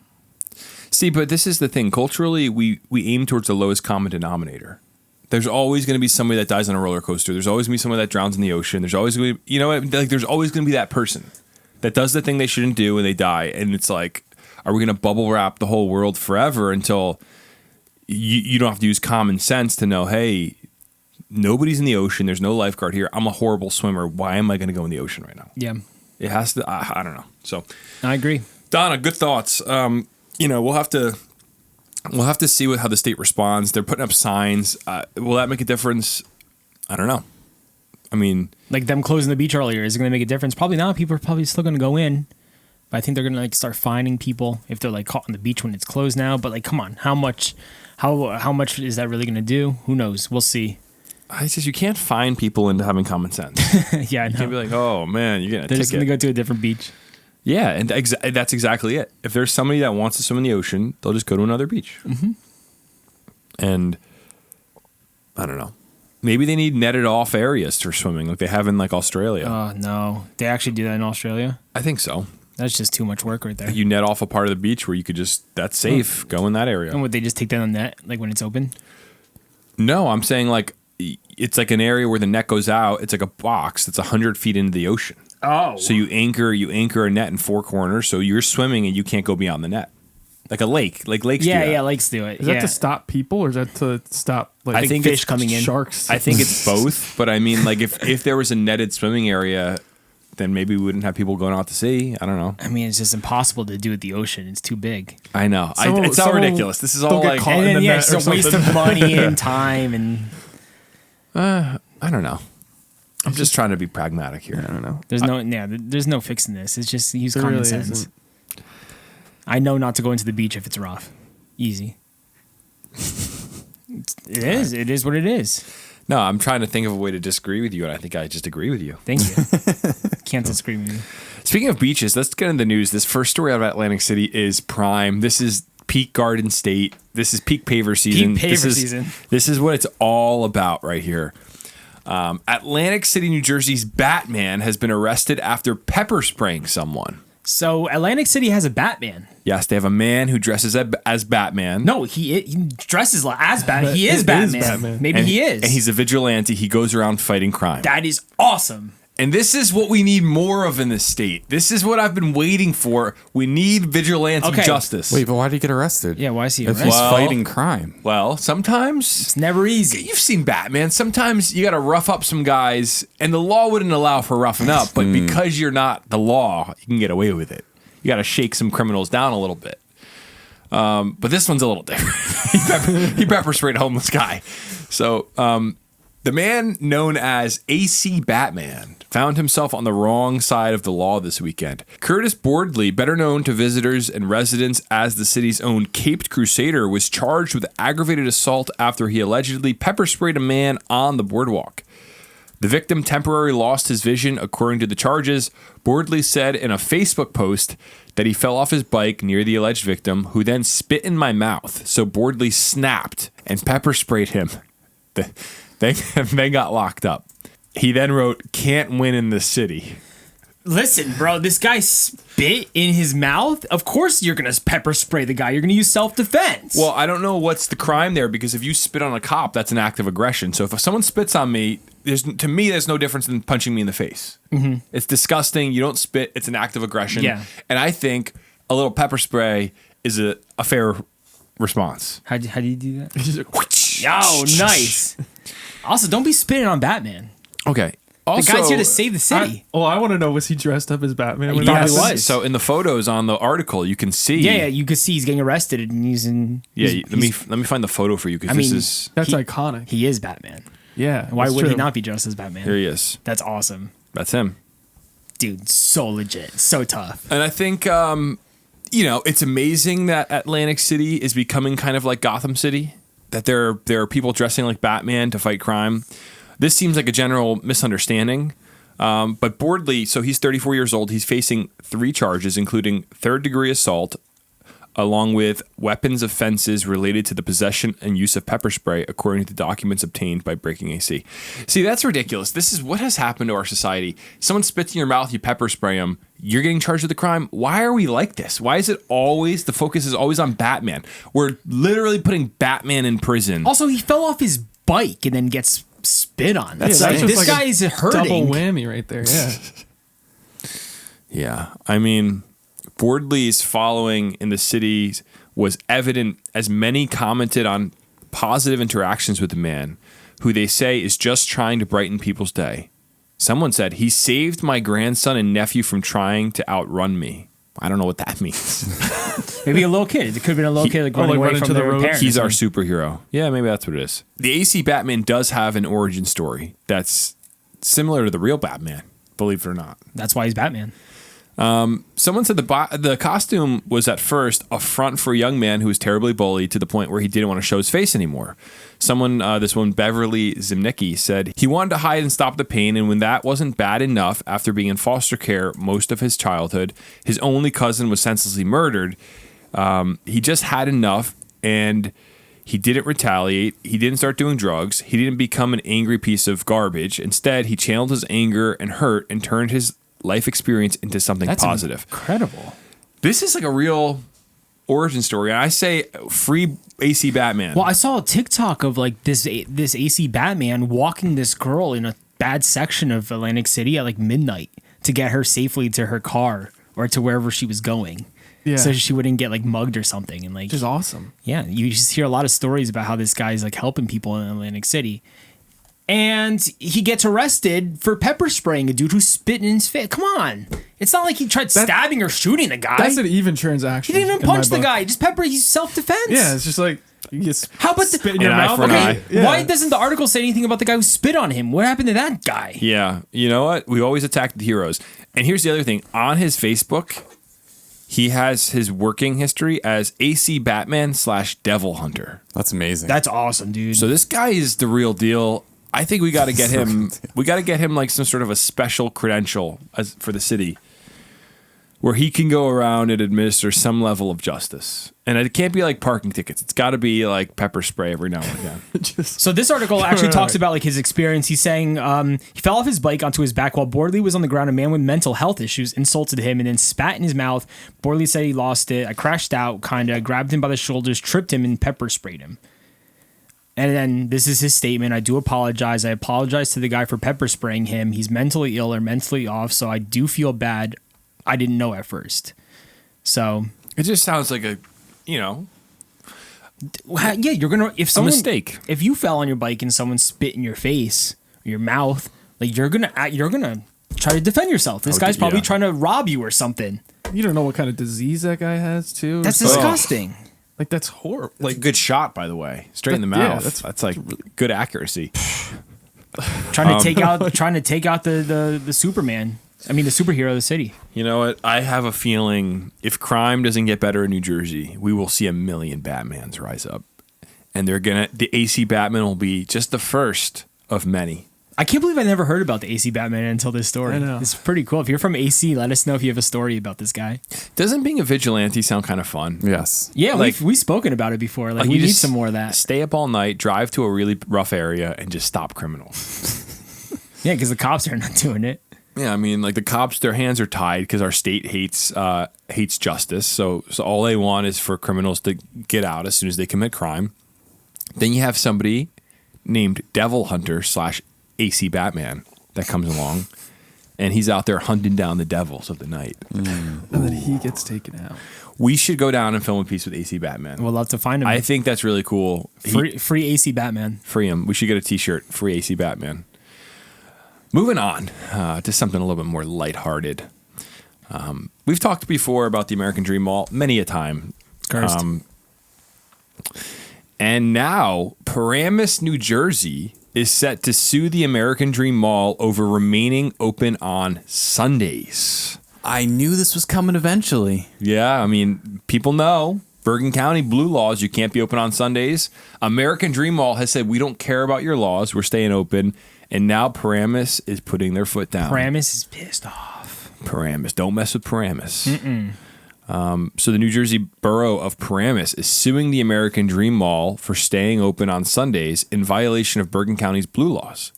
See, but this is the thing. Culturally, we aim towards the lowest common denominator. There's always going to be somebody that dies on a roller coaster. There's always going to be somebody that drowns in the ocean. There's always going to be, like there's always going to be that person that does the thing they shouldn't do and they die. And it's like, are we going to bubble wrap the whole world forever until you don't have to use common sense to know, hey, nobody's in the ocean. There's no lifeguard here. I'm a horrible swimmer. Why am I going to go in the ocean right now? Yeah, It has to. I don't know. So, I agree. Donna, good thoughts. We'll have to see how the state responds. They're putting up signs. Will that make a difference? I don't know. I mean, Like them closing the beach earlier, is it going to make a difference? Probably not. People are probably still going to go in. But I think they're going to like start fining people if they're like caught on the beach when it's closed now. But like, come on, how much is that really going to do? Who knows? We'll see. I just you can't fine people into having common sense. Yeah, I You can't be know. like, oh man, you're getting a They're just going to ticket. go to a different beach. Yeah, and that's exactly it. If there's somebody that wants to swim in the ocean, they'll just go to another beach. Mm-hmm. And I don't know. Maybe they need netted off areas for swimming, like they have in like Australia. Oh no, they actually do that in Australia. I think so. That's just too much work right there. You net off a part of the beach where you could just that's safe. Go in that area. And would they just take that on net, like when it's open? No, I'm saying like it's like an area where the net goes out. It's like a box that's 100 feet into the ocean. Oh, So you anchor a net in four corners. So you're swimming and you can't go beyond the net, like a lake. Like lakes. do yeah, that. yeah, lakes do it. Is yeah. that to stop people or is that to stop like I think fish it's coming in. sharks? I think it's both. But I mean, like if there was a netted swimming area, then maybe we wouldn't have people going out to sea. I don't know. I mean, it's just impossible to do at the ocean. It's too big. I know. Someone- It's all someone ridiculous. This is don't all get like caught. And in then the yeah, net it's or a waste something. of money and time and I don't know. I'm just trying to be pragmatic here. I don't know. there's no fixing this. It's just use There common really sense. isn't. I know not to go into the beach if it's rough. Easy. It is. It is what it is. No, I'm trying to think of a way to disagree with you, and I think I just agree with you. Thank you. Can't disagree with you. Speaking of beaches, let's get into the news. This first story out of Atlantic City is prime. This is peak Garden State. This is peak paver season. Peak paver season. This is what it's all about right here. Atlantic City, New Jersey's Batman has been arrested after pepper spraying someone. So Atlantic City has a Batman. Yes, they have a man who dresses as Batman. No, he dresses as Batman. He It is is Batman. Batman. Maybe and, he is. And he's a vigilante. He goes around fighting crime. That is awesome. And this is what we need more of in this state. This is what I've been waiting for. We need vigilante Okay. justice. Wait, but why did he get arrested? Yeah, why is he If arrested? he's Well- fighting crime. Well, sometimes It's never easy. you've seen Batman. Sometimes you got to rough up some guys, and the law wouldn't allow for roughing up. But because you're not the law, you can get away with it. You got to shake some criminals down a little bit. But this one's a little different. he pepper sprayed a homeless guy. So the man known as AC Batman found himself on the wrong side of the law this weekend. Curtis Boardley, better known to visitors and residents as the city's own Caped Crusader, was charged with aggravated assault after he allegedly pepper sprayed a man on the boardwalk. The victim temporarily lost his vision, according to the charges. Boardley said in a Facebook post that he fell off his bike near the alleged victim, who then spit in my mouth. So Boardley snapped and pepper sprayed him. They got locked up. He then wrote, "Can't win in the city." Listen, bro, this guy spit in his mouth. Of course you're going to pepper spray the guy. You're going to use self-defense. Well, I don't know what's the crime there, because if you spit on a cop, that's an act of aggression. So if someone spits on me, there's no difference than punching me in the face. Mm-hmm. It's disgusting. You don't spit. It's an act of aggression. Yeah. And I think a little pepper spray is a fair response. How do you do that? Oh, nice. Also, don't be spitting on Batman. Okay. Also, the guy's here to save the city. I want to know, was he dressed up as Batman? He probably was. So in the photos on the article, you can see. Yeah, you can see he's getting arrested and he's in. Let me find the photo for you, because that's iconic. He is Batman. Yeah. Why would true. he not be dressed as Batman? Here he is. That's awesome. That's him. Dude, so legit. So tough. And I think, it's amazing that Atlantic City is becoming kind of like Gotham City, that there are people dressing like Batman to fight crime. This seems like a general misunderstanding. But Boardley, so he's 34 years old. He's facing 3 charges, including third-degree assault, along with weapons offenses related to the possession and use of pepper spray, according to documents obtained by Breaking AC. See, that's ridiculous. This is what has happened to our society. Someone spits in your mouth, you pepper spray them, you're getting charged with a crime. Why are we like this? Why is it always, the focus is always on Batman? We're literally putting Batman in prison. Also, he fell off his bike and then gets spit on. That's just this like guy is hurting. Double whammy right there. Yeah. Yeah. I mean, Boardley's following in the city was evident, as many commented on positive interactions with the man, who they say is just trying to brighten people's day. Someone said, "He saved my grandson and nephew from trying to outrun me." I don't know what that means. Maybe a little kid. It could have been a little kid like running away from their parents. He's our superhero. Yeah, maybe that's what it is. The AC Batman does have an origin story that's similar to the real Batman, believe it or not. That's why he's Batman. Someone said the costume was at first a front for a young man who was terribly bullied to the point where he didn't want to show his face anymore. This one, Beverly Zimnicki, said he wanted to hide and stop the pain, and when that wasn't bad enough, after being in foster care most of his childhood, his only cousin was senselessly murdered. He just had enough, and he didn't retaliate. He didn't start doing drugs. He didn't become an angry piece of garbage. Instead, he channeled his anger and hurt and turned his life experience into something positive. Incredible. This is like a real origin story. And I say free AC Batman. Well, I saw a TikTok of like this AC Batman walking this girl in a bad section of Atlantic City at like midnight to get her safely to her car or to wherever she was going. Yeah. So she wouldn't get like mugged or something. And like, Which is awesome. Yeah. You just hear a lot of stories about how this guy's like helping people in Atlantic City. And he gets arrested for pepper spraying a dude who spit in his face. Come on. It's not like he tried stabbing or shooting the guy. That's an even transaction. He didn't even punch the guy. Just pepper. He's self-defense. Yeah, it's just like, you get how about spit in your mouth? Okay. Yeah. Why doesn't the article say anything about the guy who spit on him? What happened to that guy? Yeah. You know what? We always attack the heroes. And here's the other thing. On his Facebook, he has his working history as AC Batman / Devil Hunter. That's amazing. That's awesome, dude. So this guy is the real deal. I think we got to get him. We got to get him like some sort of a special credential for the city, where he can go around and administer some level of justice. And it can't be like parking tickets. It's got to be like pepper spray every now and again. So this article actually talks about like his experience. He's saying he fell off his bike onto his back while Boardley was on the ground. A man with mental health issues insulted him and then spat in his mouth. Boardley said he lost it. I crashed out, grabbed him by the shoulders, tripped him, and pepper sprayed him. And then this is his statement. I do apologize. I apologize to the guy for pepper spraying him. He's mentally ill or mentally off, so I do feel bad. I didn't know at first. So it just sounds like a, yeah, you're gonna if someone mistake. If you fell on your bike and someone spit in your face or your mouth, like you're gonna try to defend yourself. This guy's probably trying to rob you or something. You don't know what kind of disease that guy has too. That's disgusting. Like that's horrible. Like a good shot, by the way, straight in the Yeah, mouth. That's like good accuracy. Trying to take out the Superman. I mean, the superhero of the city. You know what? I have a feeling if crime doesn't get better in New Jersey, we will see a million Batmans rise up, and the AC Batman will be just the first of many. I can't believe I never heard about the AC Batman until this story. I know. It's pretty cool. If you're from AC, let us know if you have a story about this guy. Doesn't being a vigilante sound kind of fun? Yes. Yeah, Like- we've spoken about it before. Like we you need just some more of that. Stay up all night, drive to a really rough area, and just stop criminals. Yeah, because the cops are not doing it. Yeah, I mean, like the cops, their hands are tied because our state hates justice. So all they want is for criminals to get out as soon as they commit crime. Then you have somebody named Devil Hunter / AC Batman that comes along, and he's out there hunting down the devils of the night. And then he gets taken out. We should go down and film a piece with AC Batman. We'll love to find him. I think that's really cool. Free AC Batman. Free him. We should get a T-shirt. Free AC Batman. Moving on to something a little bit more lighthearted. We've talked before about the American Dream Mall many a time. Cursed. And now Paramus, New Jersey is set to sue the American Dream Mall over remaining open on Sundays. I knew this was coming eventually. Yeah, I mean, people know. Bergen County blue laws, you can't be open on Sundays. American Dream Mall has said, we don't care about your laws. We're staying open. And now Paramus is putting their foot down. Paramus is pissed off. Paramus. Don't mess with Paramus. So the New Jersey borough of Paramus is suing the American Dream Mall for staying open on Sundays in violation of Bergen County's blue laws.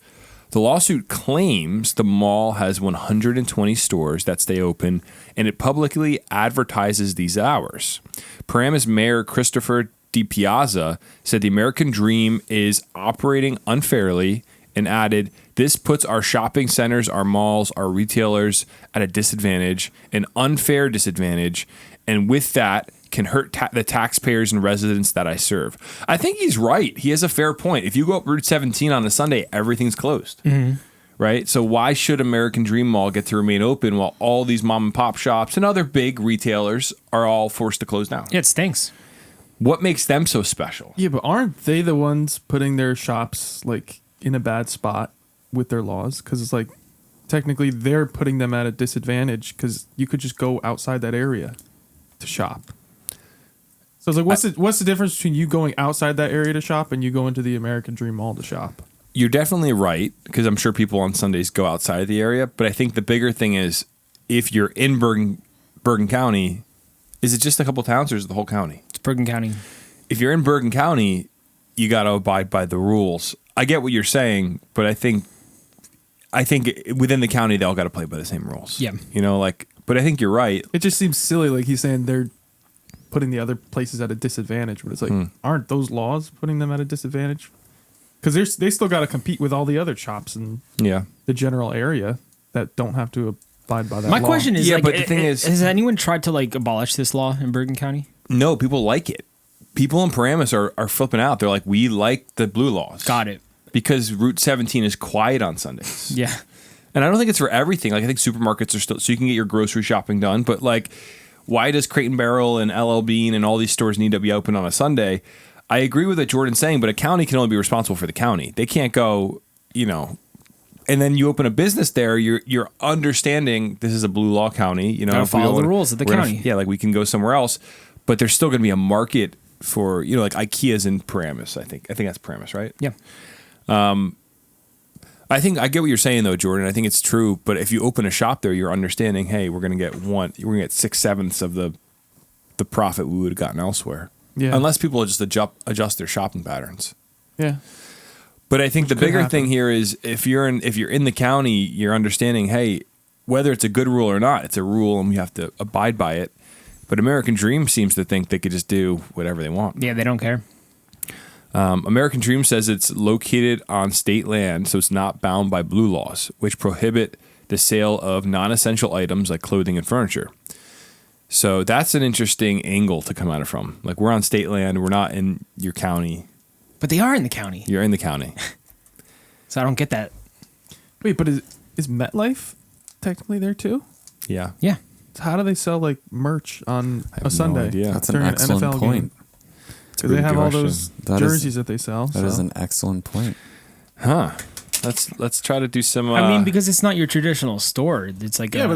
The lawsuit claims the mall has 120 stores that stay open, and it publicly advertises these hours. Paramus Mayor Christopher DiPiazza said the American Dream is operating unfairly and added, "This puts our shopping centers, our malls, our retailers at a disadvantage, an unfair disadvantage, and with that can hurt the taxpayers and residents that I serve." I think he's right. He has a fair point. If you go up Route 17 on a Sunday, everything's closed. Right? So why should American Dream Mall get to remain open while all these mom and pop shops and other big retailers are all forced to close down? Yeah, it stinks. What makes them so special? Yeah, but aren't they the ones putting their shops like in a bad spot with their laws? Because it's like technically they're putting them at a disadvantage because you could just go outside that area to shop. So it's like, what's the difference between you going outside that area to shop and you going to the American Dream Mall to shop? You're definitely right, because I'm sure people on Sundays go outside of the area. But I think the bigger thing is, if you're in Bergen County, is it just a couple towns or is it the whole county? It's Bergen County. If you're in Bergen County, you got to abide by the rules. I get what you're saying, but I think within the county, they all got to play by the same rules. Yeah. But I think you're right. It just seems silly. Like he's saying they're putting the other places at a disadvantage, but it's like, aren't those laws putting them at a disadvantage? Because they still got to compete with all the other shops in Yeah. the general area that don't have to abide by that My law. question is, Yeah, like, but the thing is- has anyone tried to like abolish this law in Bergen County? No, people like it. People in Paramus are flipping out. They're like, we like the blue laws. Got it. Because Route 17 is quiet on Sundays. Yeah. And I don't think it's for everything. Like, I think supermarkets are still, so you can get your grocery shopping done. But like, why does Crate and Barrel and LL Bean and all these stores need to be open on a Sunday? I agree with what Jordan's saying, but a county can only be responsible for the county. They can't go, and then you open a business there, you're understanding this is a blue law county. Gotta if we follow the don't- rules of the we're gonna- county. yeah, like we can go somewhere else, but there's still going to be a market for, like IKEA's in Paramus, I think that's Paramus, right? Yeah. I think I get what you're saying though, Jordan. I think it's true. But if you open a shop there, you're understanding, hey, we're going to get 6/7 of the profit we would have gotten elsewhere. Yeah. Unless people just adjust their shopping patterns. Yeah. But I think the bigger happen. thing here is if you're in the county, you're understanding, hey, whether it's a good rule or not, it's a rule and we have to abide by it. But American Dream seems to think they could just do whatever they want. Yeah, they don't care. American Dream says it's located on state land, so it's not bound by blue laws, which prohibit the sale of non-essential items like clothing and furniture. So that's an interesting angle to come at it from. Like, we're on state land, we're not in your county. But they are in the county. You're in the county. So I don't get that. Wait, but is MetLife technically there too? Yeah. Yeah. So how do they sell like merch on a no Sunday? idea. That's an during excellent NFL point. game? Because they have all question. those That jerseys that they sell. That is an excellent point. Huh. Let's try to do some. I mean, because it's not your traditional store. It's like but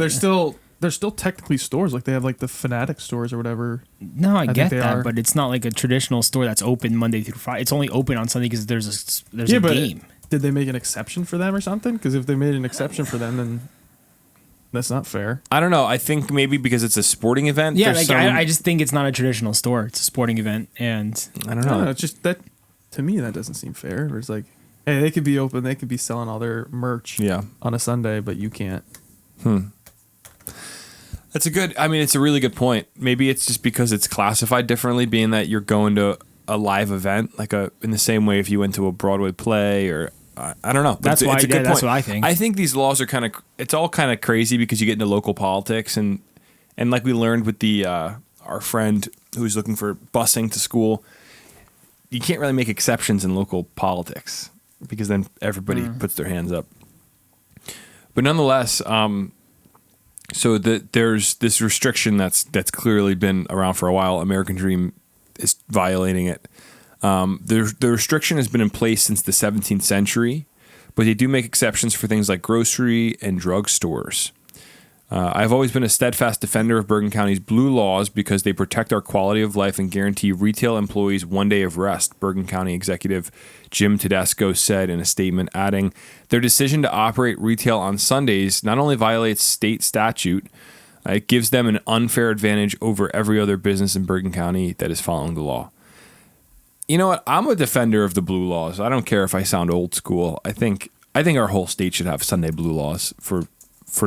they're still technically stores. Like they have like the Fanatic stores or whatever. No, I get think they that, are. but it's not like a traditional store that's open Monday through Friday. It's only open on Sunday because there's a but game. did they make an exception for them or something? Because if they made an exception for them, then that's not fair. I don't know. I think maybe because it's a sporting event. Yeah, there's like some- I just think it's not a traditional store. It's a sporting event, and I don't I know. don't know. It's just that to me that doesn't seem fair. Where it's like, hey, they could be open. They could be selling all their merch Yeah. on a Sunday, but you can't. It's a really good point. Maybe it's just because it's classified differently, being that you're going to a live event, like in the same way if you went to a Broadway play or I don't know. That's why. It's a good That's point. what I think. I think these laws are it's all kind of crazy because you get into local politics and like we learned with the our friend who's looking for busing to school, you can't really make exceptions in local politics because then everybody puts their hands up. But nonetheless, so there's this restriction that's clearly been around for a while. American Dream is violating it. The restriction has been in place since the 17th century, but they do make exceptions for things like grocery and drug stores. I've always been a steadfast defender of Bergen County's blue laws because they protect our quality of life and guarantee retail employees one day of rest, Bergen County Executive Jim Tedesco said in a statement, adding, their decision to operate retail on Sundays not only violates state statute, it gives them an unfair advantage over every other business in Bergen County that is following the law. You know what? I'm a defender of the blue laws. I don't care if I sound old school. I think our whole state should have Sunday blue laws for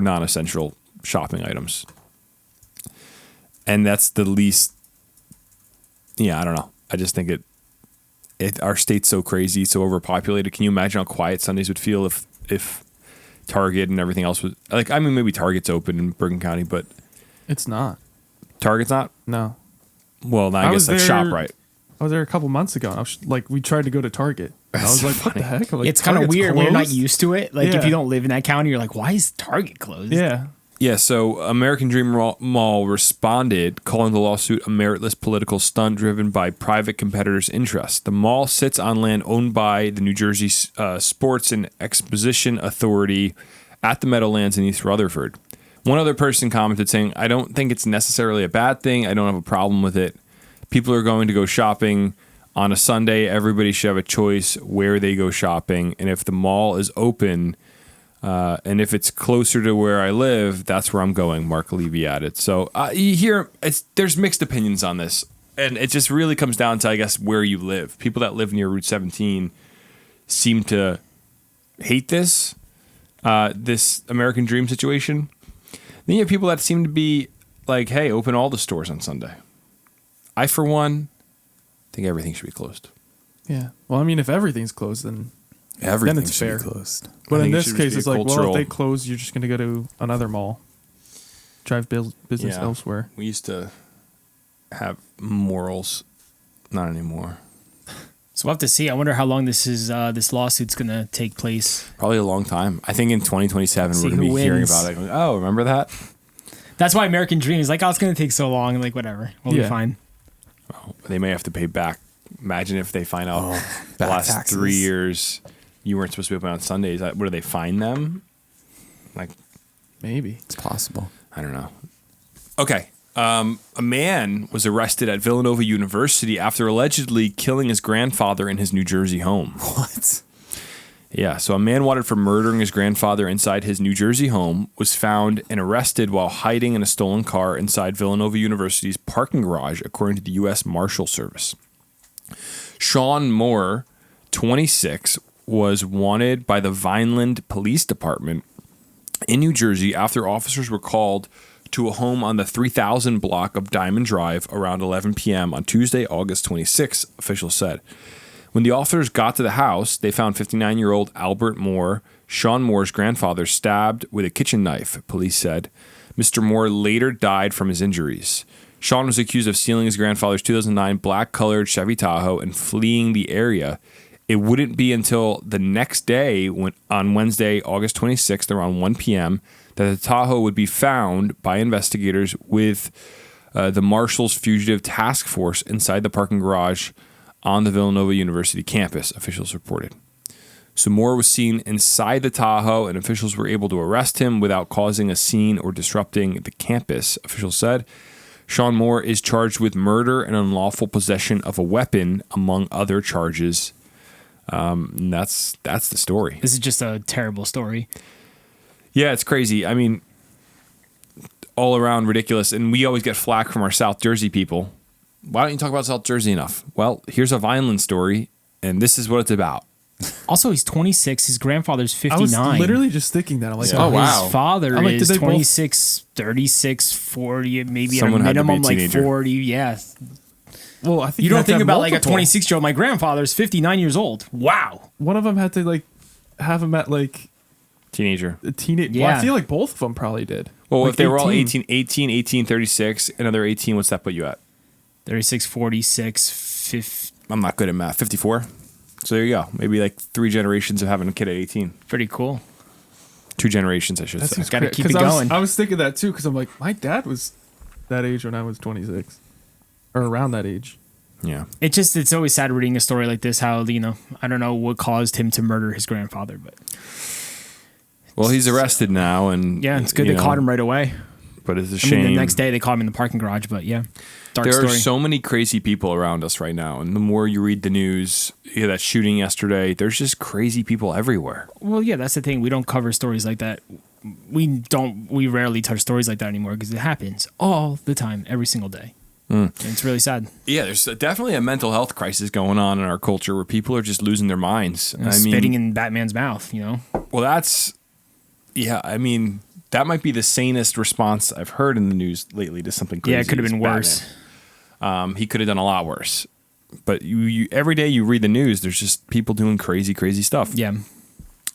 non-essential shopping items. And that's the least, I don't know. I just think our state's so crazy, so overpopulated. Can you imagine how quiet Sundays would feel if Target and everything else was maybe Target's open in Bergen County, but It's not. Target's not? No. Well, I guess like ShopRite. I was there a couple months ago. And I was we tried to go to Target. And I was like, what the heck? I'm like, it's kind of Target's weird when you're not closed? used to it. Like Yeah. if you don't live in that county, you're like, why is Target closed? Yeah. Yeah, so American Dream Mall responded, calling the lawsuit a meritless political stunt driven by private competitors' interests. The mall sits on land owned by the New Jersey Sports and Exposition Authority at the Meadowlands in East Rutherford. One other person commented saying, I don't think it's necessarily a bad thing. I don't have a problem with it. People are going to go shopping on a Sunday. Everybody should have a choice where they go shopping. And if the mall is open, and if it's closer to where I live, that's where I'm going, Mark Levy added. So you hear there's mixed opinions on this. And it just really comes down to, I guess, where you live. People that live near Route 17 seem to hate this American Dream situation. Then you have people that seem to be like, hey, open all the stores on Sunday. I, for one, think everything should be closed. Yeah. Well, I mean, if everything's closed, then Everything it's should fair. be closed. But I in think it this should case, just it's be a like, well, cultural- if they close, you're just going to go to another mall. Drive business Yeah. elsewhere. We used to have morals. Not anymore. So we'll have to see. I wonder how long this lawsuit's gonna take place. Probably a long time. I think in 2027 See we're going to who be hearing wins. about it. Going, oh, remember that? That's why American Dream is like, oh, it's gonna take so long. Like whatever, we'll be Yeah. fine. They may have to pay back. Imagine if they find out the back last taxes. 3 years you weren't supposed to be open on Sundays. What do they fine them? Like, Maybe. It's possible. I don't know. Okay. A man was arrested at Villanova University after allegedly killing his grandfather in his New Jersey home. What? Yeah, so a man wanted for murdering his grandfather inside his New Jersey home was found and arrested while hiding in a stolen car inside Villanova University's parking garage, according to the U.S. Marshal Service. Sean Moore, 26, was wanted by the Vineland Police Department in New Jersey after officers were called to a home on the 3000 block of Diamond Drive around 11 p.m. on Tuesday, August 26, officials said. When the officers got to the house, they found 59-year-old Albert Moore, Sean Moore's grandfather, stabbed with a kitchen knife, police said. Mr. Moore later died from his injuries. Sean was accused of stealing his grandfather's 2009 black-colored Chevy Tahoe and fleeing the area. It wouldn't be until the next day, on Wednesday, August 26th, around 1 p.m., that the Tahoe would be found by investigators with the Marshals Fugitive Task Force inside the parking garage on the Villanova University campus, officials reported. So Moore was seen inside the Tahoe, and officials were able to arrest him without causing a scene or disrupting the campus, officials said. Sean Moore is charged with murder and unlawful possession of a weapon, among other charges. And that's the story. This is just a terrible story. Yeah, it's crazy. I mean, all around ridiculous. And we always get flack from our South Jersey people. Why don't you talk about South Jersey enough? Well, here's a Vineland story, and this is what it's about. Also, he's 26. His grandfather's 59. I was literally just thinking that. I'm like, So oh, wow. his father I'm like, is did they both- 26, 36, 40, maybe Someone at a had to be a minimum like teenager. 40. Yeah. Well, I think You don't have to think have about like a multiple. 26-year-old. My grandfather's 59 years old. Wow. One of them had to like have him at like Teenager. a teenage. Well, Yeah. I feel like both of them probably did. Well, Like if they were all 18. 18, 36, another 18, what's that put you at? 36, 46, 50. I'm not good at math. 54. So there you go. Maybe like 3 generations of having a kid at 18. Pretty cool. 2 generations, I should say. Gotta cra- keep 'cause it going. I was thinking that too because I'm like, my dad was that age when I was 26, or around that age. Yeah. It's always sad reading a story like this, how, I don't know what caused him to murder his grandfather, but Well, he's arrested now, and yeah, it's good you they know, caught him right away. But it's a I shame. mean, the next day they caught him in the parking garage, but yeah. Dark There story. are so many crazy people around us right now, and the more you read the news, that shooting yesterday, there's just crazy people everywhere. Well, yeah, that's the thing. We don't cover stories like that. We rarely touch stories like that anymore because it happens all the time, every single day. And it's really sad. Yeah, there's definitely a mental health crisis going on in our culture where people are just losing their minds. Spitting in Batman's mouth, Well, I mean, that might be the sanest response I've heard in the news lately to something crazy. Yeah, it could have been as worse. Batman. He could have done a lot worse. But you every day you read the news, there's just people doing crazy, crazy stuff. Yeah.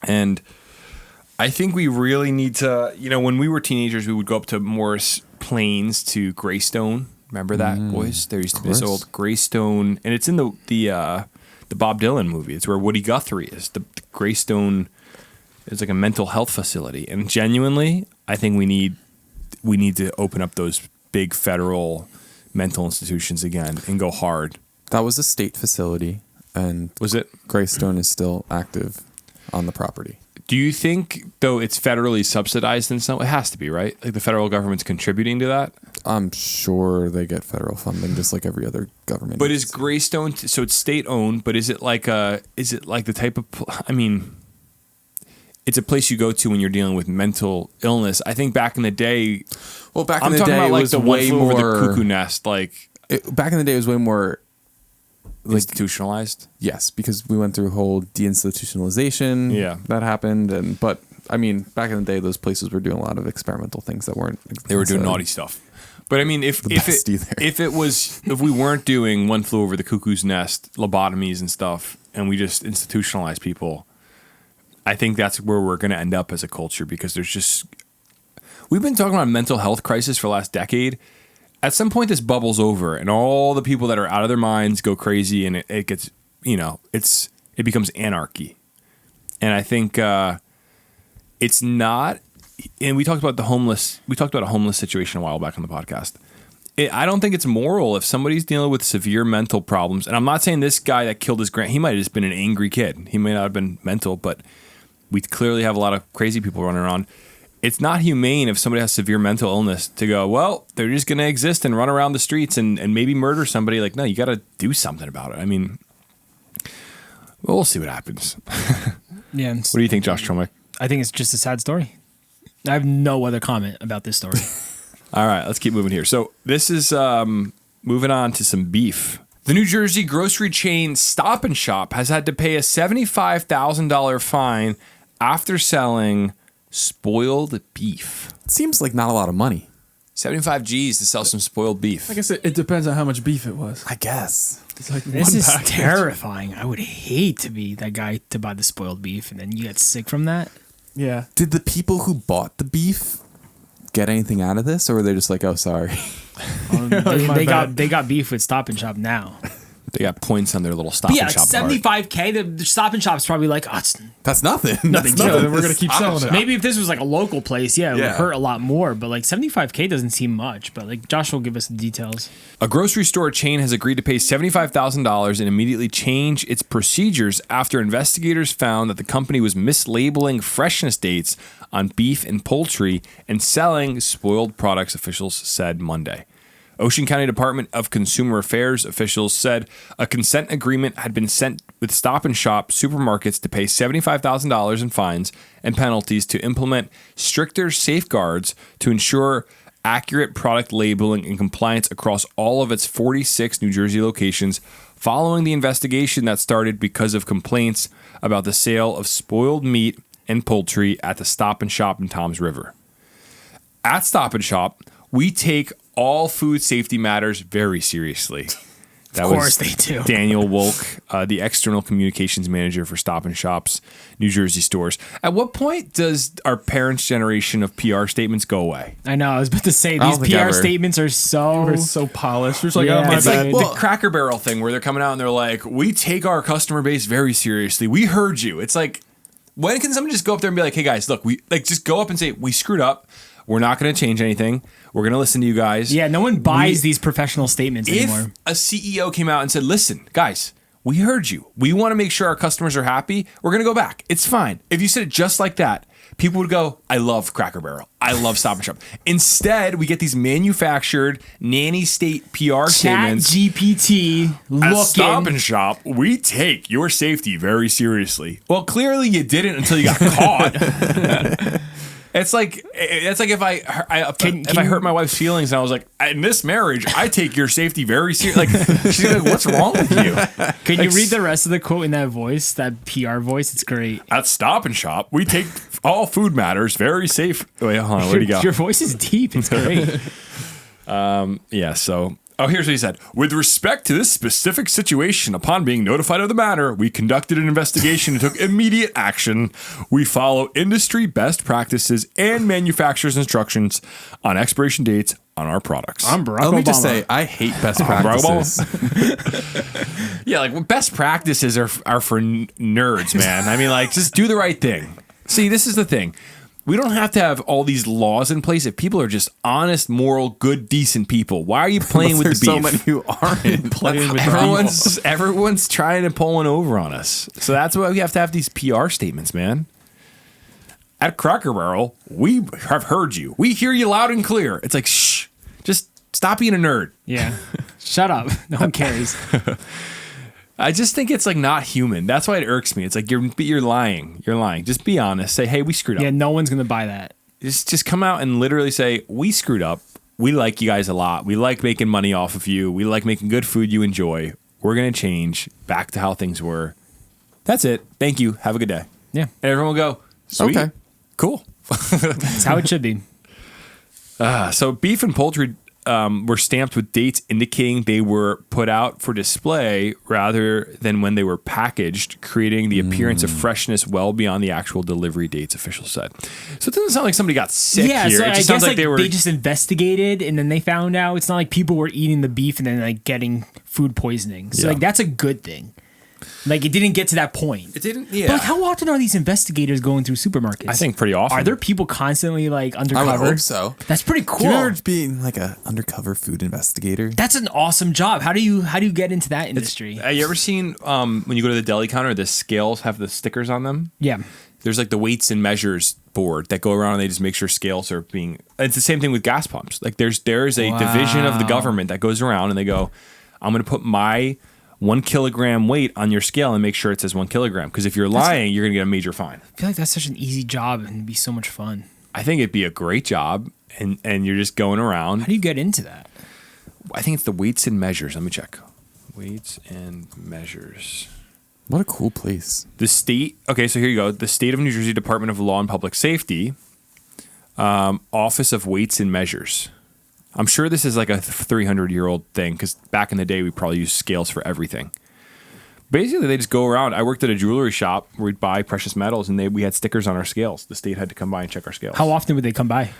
And I think we really need to, when we were teenagers, we would go up to Morris Plains to Greystone. Remember that, boys? There used to be this old Greystone, and it's in the Bob Dylan movie. It's where Woody Guthrie is. The Greystone is like a mental health facility, and genuinely, I think we need to open up those big federal mental institutions again and go hard. That was a state facility, and Was it? Greystone is still active on the property. Do you think, though, it's federally subsidized in some? It has to be, right? Like the federal government's contributing to that. I'm sure they get federal funding just like every other government. But is agency. Greystone? So it's state owned, but is it like the type of? I mean, it's a place you go to when you're dealing with mental illness. I think back in the day. Well, back I'm in the talking day, about it like was the way one flew over more. the cuckoo nest, like Back in the day, it was way more. institutionalized. Yes, because we went through a whole deinstitutionalization. Yeah. that happened, but I mean, back in the day, those places were doing a lot of experimental things that weren't. They were doing necessarily- naughty stuff. But I mean, if best either. if we weren't doing one flew over the cuckoo's nest lobotomies and stuff, and we just institutionalize people, I think that's where we're going to end up as a culture because we've been talking about a mental health crisis for the last decade. At some point, this bubbles over, and all the people that are out of their minds go crazy, and it gets it becomes anarchy. And I think it's not. And we talked about a homeless situation a while back on the podcast. I don't think it's moral if somebody's dealing with severe mental problems. And I'm not saying this guy that killed his he might have just been an angry kid. He may not have been mental, but we clearly have a lot of crazy people running around. It's not humane if somebody has severe mental illness to go, well, they're just going to exist and run around the streets and maybe murder somebody. Like, no, you got to do something about it. I mean, we'll see what happens. Yeah. What do you think, Josh Tromick? I think it's just a sad story. I have no other comment about this story. All right, let's keep moving here. So this is moving on to some beef. The New Jersey grocery chain Stop and Shop has had to pay a $75,000 fine after selling spoiled beef. It seems like not a lot of money. 75 G's to sell some spoiled beef. I guess it depends on how much beef it was. I guess. It's like This one is package. terrifying. I would hate to be that guy to buy the spoiled beef and then you get sick from that. Yeah. Did the people who bought the beef get anything out of this, or were they just like, "Oh, sorry"? They My got bad. they got beef with Stop and Shop now. They got points on their little Stop But yeah, and like Shop card. $75K. The Stop and Shop's probably like, oh, it's That's nothing. no That's big deal. Then we're gonna keep selling it. Maybe if this was like a local place, it would Yeah. hurt a lot more. But like $75K doesn't seem much. But like Josh will give us the details. A grocery store chain has agreed to pay $75,000 and immediately change its procedures after investigators found that the company was mislabeling freshness dates on beef and poultry and selling spoiled products, officials said Monday. Ocean County Department of Consumer Affairs officials said a consent agreement had been sent with Stop and Shop supermarkets to pay $75,000 in fines and penalties to implement stricter safeguards to ensure accurate product labeling and compliance across all of its 46 New Jersey locations following the investigation that started because of complaints about the sale of spoiled meat and poultry at the Stop and Shop in Toms River. At Stop and Shop, we take all food safety matters very seriously. Of course they do. Daniel Wolk, the external communications manager for Stop and Shop's New Jersey stores. At what point does our parents' generation of PR statements go away? I know. I was about to say don't these think PR ever. statements are so. We're so polished. There's like, Yeah, oh my It's bad. like the Cracker Barrel thing where they're coming out and they're like, we take our customer base very seriously. We heard you. It's like, when can someone just go up there and be like, hey guys, look, we like just go up and say, we screwed up. We're not going to change anything. We're going to listen to you guys. Yeah, no one buys these professional statements anymore. If a CEO came out and said, listen, guys, we heard you. We want to make sure our customers are happy. We're going to go back. It's fine. If you said it just like that, people would go, I love Cracker Barrel. I love Stop and Shop. Instead, we get these manufactured nanny state PR Chat statements. GPT At Stop looking. and Shop, we take your safety very seriously. Well, clearly you didn't until you got caught. It's like if I hurt my wife's feelings and I was like, in this marriage, I take your safety very seriously. Like, she's like, what's wrong with you? Can Like, you read the rest of the quote in that voice, that PR voice? It's great. At Stop and Shop, we take all food matters very safe. Wait, hold on, where'd he go? Your voice is deep. It's great. Yeah, so. Oh, here's what he said. With respect to this specific situation, upon being notified of the matter, we conducted an investigation and took immediate action. We follow industry best practices and manufacturer's instructions on expiration dates on our products. I'm Barack Let me Obama. just say, I hate best practices. Yeah, like well, best practices are for nerds, man. I mean, like, just do the right thing. See, this is the thing. We don't have to have all these laws in place if people are just honest, moral, good, decent people. Why are you playing with the There's beef? so many who aren't. Playing with the Everyone's trying to pull one over on us. So that's why we have to have these PR statements, man. At Cracker Barrel, we have heard you. We hear you loud and clear. It's like, shh, just stop being a nerd. Yeah. Shut up. No one cares. I just think it's like not human. That's why it irks me. It's like you're lying. You're lying. Just be honest. Say, hey, we screwed up. Yeah, no one's going to buy that. Just come out and literally say, we screwed up. We like you guys a lot. We like making money off of you. We like making good food you enjoy. We're going to change back to how things were. That's it. Thank you. Have a good day. Yeah. And everyone will go, sweet. Okay. Cool. That's how it should be. So beef and poultry were stamped with dates indicating they were put out for display rather than when they were packaged, creating the appearance of freshness well beyond the actual delivery dates, officials said. So it doesn't sound like somebody got sick Yeah, here. so It I just guess sounds like they just investigated and then they found out. It's not like people were eating the beef and then like getting food poisoning. So Yeah. like that's a good thing. Like it didn't get to that point. It didn't, yeah. But like how often are these investigators going through supermarkets? I think pretty often. Are there people constantly like I undercover? would hope so. That's pretty cool. Do you ever being like a undercover food investigator? That's an awesome job. How do you get into that industry? Have you ever seen when you go to the deli counter, the scales have the stickers on them? Yeah. There's like the weights and measures board that go around and they just make sure scales are being. It's the same thing with gas pumps. Like there's a division of the government that goes around and they go, I'm going to put my 1 kilogram weight on your scale and make sure it says 1 kilogram. Because if you're lying, you're going to get a major fine. I feel like that's such an easy job and it'd be so much fun. I think it'd be a great job, and you're just going around. How do you get into that? I think it's the weights and measures. Let me check. Weights and measures. What a cool place. The state. Okay, so here you go. The State of New Jersey Department of Law and Public Safety, Office of Weights and Measures. I'm sure this is like a 300-year-old thing because back in the day we probably used scales for everything. Basically, they just go around. I worked at a jewelry shop where we'd buy precious metals, and we had stickers on our scales. The state had to come by and check our scales. How often would they come by?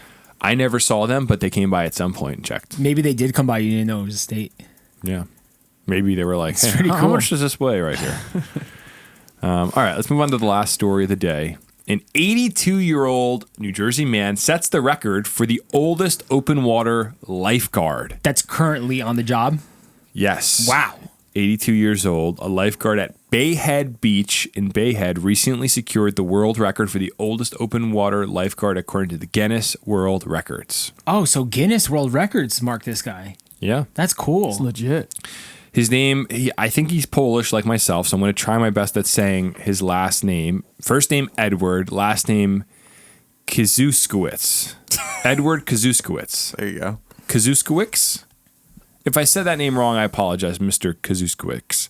I never saw them, but they came by at some point and checked. Maybe they did come by. You didn't know it was a state. Yeah. Maybe they were like, hey, pretty how cool. much does this weigh right here? All right, let's move on to the last story of the day. An 82-year-old New Jersey man sets the record for the oldest open water lifeguard. That's currently on the job. Yes. Wow. 82 years old, a lifeguard at Bayhead Beach in Bayhead recently secured the world record for the oldest open water lifeguard according to the Guinness World Records. Oh, so Guinness World Records marked this guy. Yeah. That's cool. It's legit. His name, I think he's Polish like myself, so I'm going to try my best at saying his last name. First name, Edward. Last name, Kazuskiewicz. Edward Kazuskiewicz. There you go. Kazuskiewicz? If I said that name wrong, I apologize, Mr. Kazuskiewicz.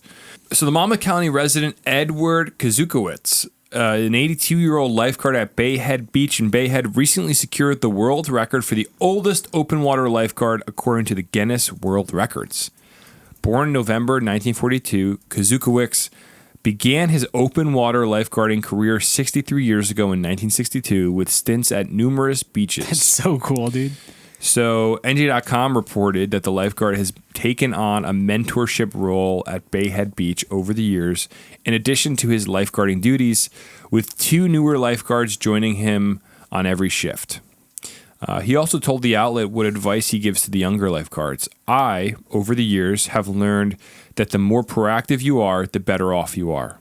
So the Monmouth County resident, Edward Kazuskiewicz, an 82-year-old lifeguard at Bayhead Beach in Bayhead, recently secured the world record for the oldest open water lifeguard according to the Guinness World Records. Born in November 1942, Kazukiewicz began his open water lifeguarding career 63 years ago in 1962 with stints at numerous beaches. That's so cool, dude. So NJ.com reported that the lifeguard has taken on a mentorship role at Bayhead Beach over the years, in addition to his lifeguarding duties, with 2 newer lifeguards joining him on every shift. He also told the outlet what advice he gives to the younger lifeguards. I, over the years, have learned that the more proactive you are, the better off you are.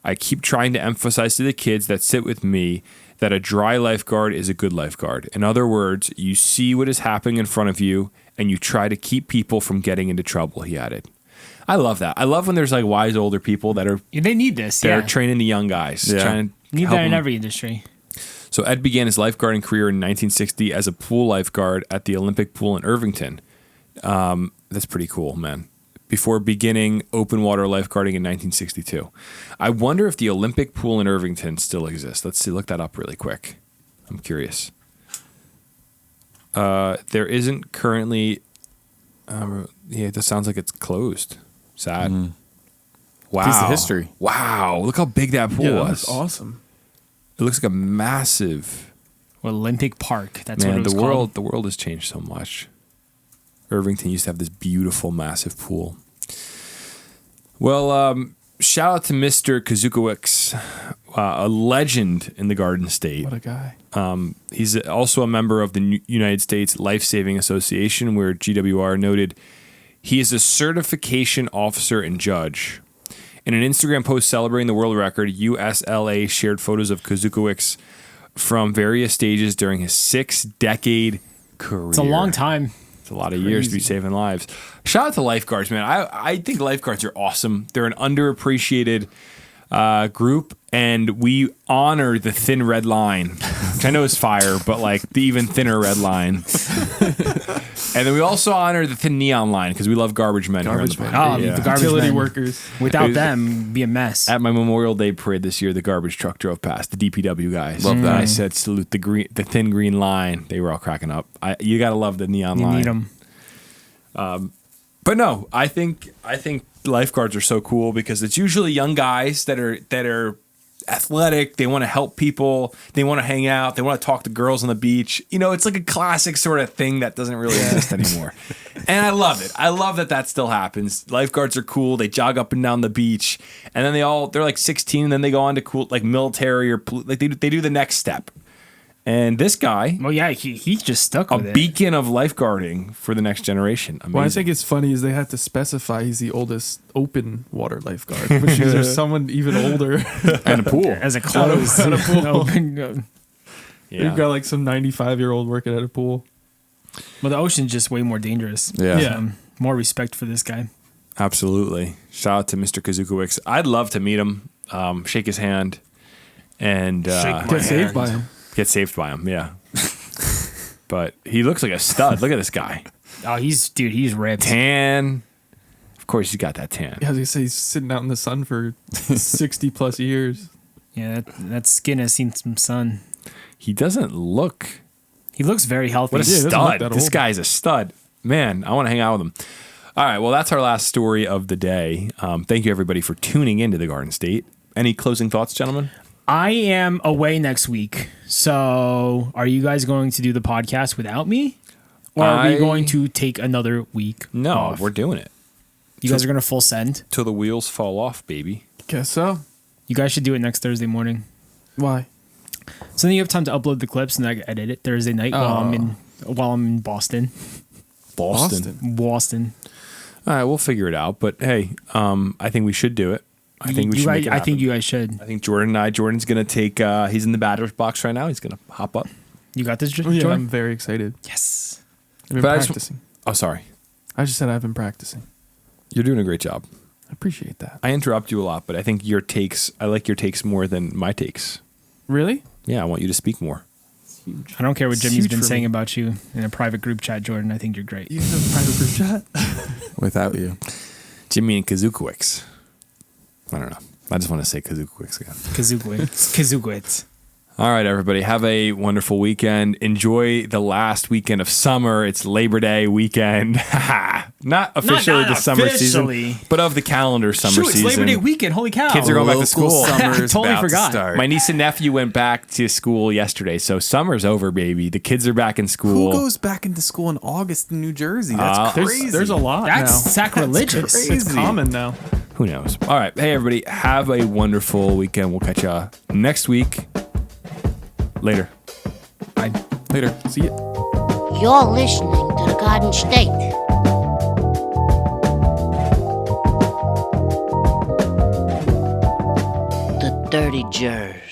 I keep trying to emphasize to the kids that sit with me that a dry lifeguard is a good lifeguard. In other words, you see what is happening in front of you and you try to keep people from getting into trouble, he added. I love that. I love when there's like wise older people that are They need this. that are training the young guys. Yeah. Trying to Need help that in them. every industry. So Ed began his lifeguarding career in 1960 as a pool lifeguard at the Olympic Pool in Irvington. That's pretty cool, man. Before beginning open water lifeguarding in 1962. I wonder if the Olympic Pool in Irvington still exists. Let's see, look that up really quick. I'm curious. There isn't currently. Yeah, this sounds like it's closed. Sad. Wow. Piece of history. Wow, look how big that pool Yeah, was. that's awesome. It looks like a massive. Olympic Park. That's Man, what it was the called. world has changed so much. Irvington used to have this beautiful, massive pool. Well, shout out to Mr. Kazukiewicz, a legend in the Garden State. What a guy. He's also a member of the United States Life-Saving Association, where GWR noted he is a certification officer and judge. In an Instagram post celebrating the world record, USLA shared photos of Kazukiewicz from various stages during his 6-decade career. It's a long time. It's a lot of years to be saving lives. Shout out to lifeguards, man. I think lifeguards are awesome. They're an underappreciated group, and we honor the thin red line, which I know is fire, but like the even thinner red line. And then we also honor the thin neon line because we love garbage men. Garbage men. Oh, the garbage Utility men. workers. Without them, it'd be a mess. At my Memorial Day parade this year, the garbage truck drove past, the DPW guys. Love that. And I said, salute the thin green line. They were all cracking up. You got to love the neon You line. need them. But no, I think lifeguards are so cool because it's usually young guys that are athletic. They want to help people. They want to hang out. They want to talk to girls on the beach. You know, it's like a classic sort of thing that doesn't really exist anymore. And I love it. I love that still happens. Lifeguards are cool. They jog up and down the beach, and then they're like 16, and then they go on to cool like military or like they do the next step. And this guy, Well, yeah, he just stuck a with it. beacon of lifeguarding for the next generation. Amazing. Well, I think it's funny is they had to specify he's the oldest open water lifeguard, which means there's someone even older. and a pool. As a closed. At a pool. open- Yeah. You've got like some 95-year-old working at a pool. Well, the ocean's just way more dangerous. Yeah. Yeah. More respect for this guy. Absolutely. Shout out to Mr. Kazukiewicz. I'd love to meet him, shake his hand, and Get saved by him. get saved by him. Yeah. But he looks like a stud. Look at this guy. Oh, he's ripped. Tan. Of course, he's got that tan. Yeah, as you say, he's sitting out in the sun for 60 plus years. Yeah, that skin has seen some sun. He doesn't look. He looks very healthy. What a Yeah, he doesn't look stud. that This old. guy's a stud. Man, I want to hang out with him. All right. Well, that's our last story of the day. Thank you, everybody, for tuning into the Garden State. Any closing thoughts, gentlemen? I am away next week. So are you guys going to do the podcast without me? Or are we going to take another week No, off? we're doing it. You guys are gonna full send. Till the wheels fall off, baby. Guess so. You guys should do it next Thursday morning. Why? So then you have time to upload the clips and I can edit it Thursday night while I'm in Boston. Boston. All right, we'll figure it out. But hey, I think we should do it. I think we should make it happen. I think you guys should. I think Jordan's going to take, he's in the batter's box right now. He's going to hop up. You got this, Oh, Jordan? yeah, I'm very excited. Yes. I've been practicing. Sorry. I just said I've been practicing. You're doing a great job. I appreciate that. I interrupt you a lot, but I think I like your takes more than my takes. Really? Yeah, I want you to speak more. Huge. I don't care what It's Jimmy's huge been for saying me. about you in a private group chat, Jordan. I think you're great. You have a private group chat? Without you. Jimmy and Kazukowicz. I don't know. I just want to say Kazukowicz again. Kazukowicz. All right, everybody. Have a wonderful weekend. Enjoy the last weekend of summer. It's Labor Day weekend. Not officially the summer season, but of the calendar summer Shoot, it's season. Labor Day weekend. Holy cow. Kids are going back to school. Summer's Totally about forgot. To start. My niece and nephew went back to school yesterday, so summer's over, baby. The kids are back in school. Who goes back into school in August in New Jersey? That's crazy. There's a lot That's now. sacrilegious. That's It's crazy. common now. Who knows? All right. Hey, everybody. Have a wonderful weekend. We'll catch you next week. Later. Bye. Later. See ya. You're listening to the Garden State. The Dirty Jers.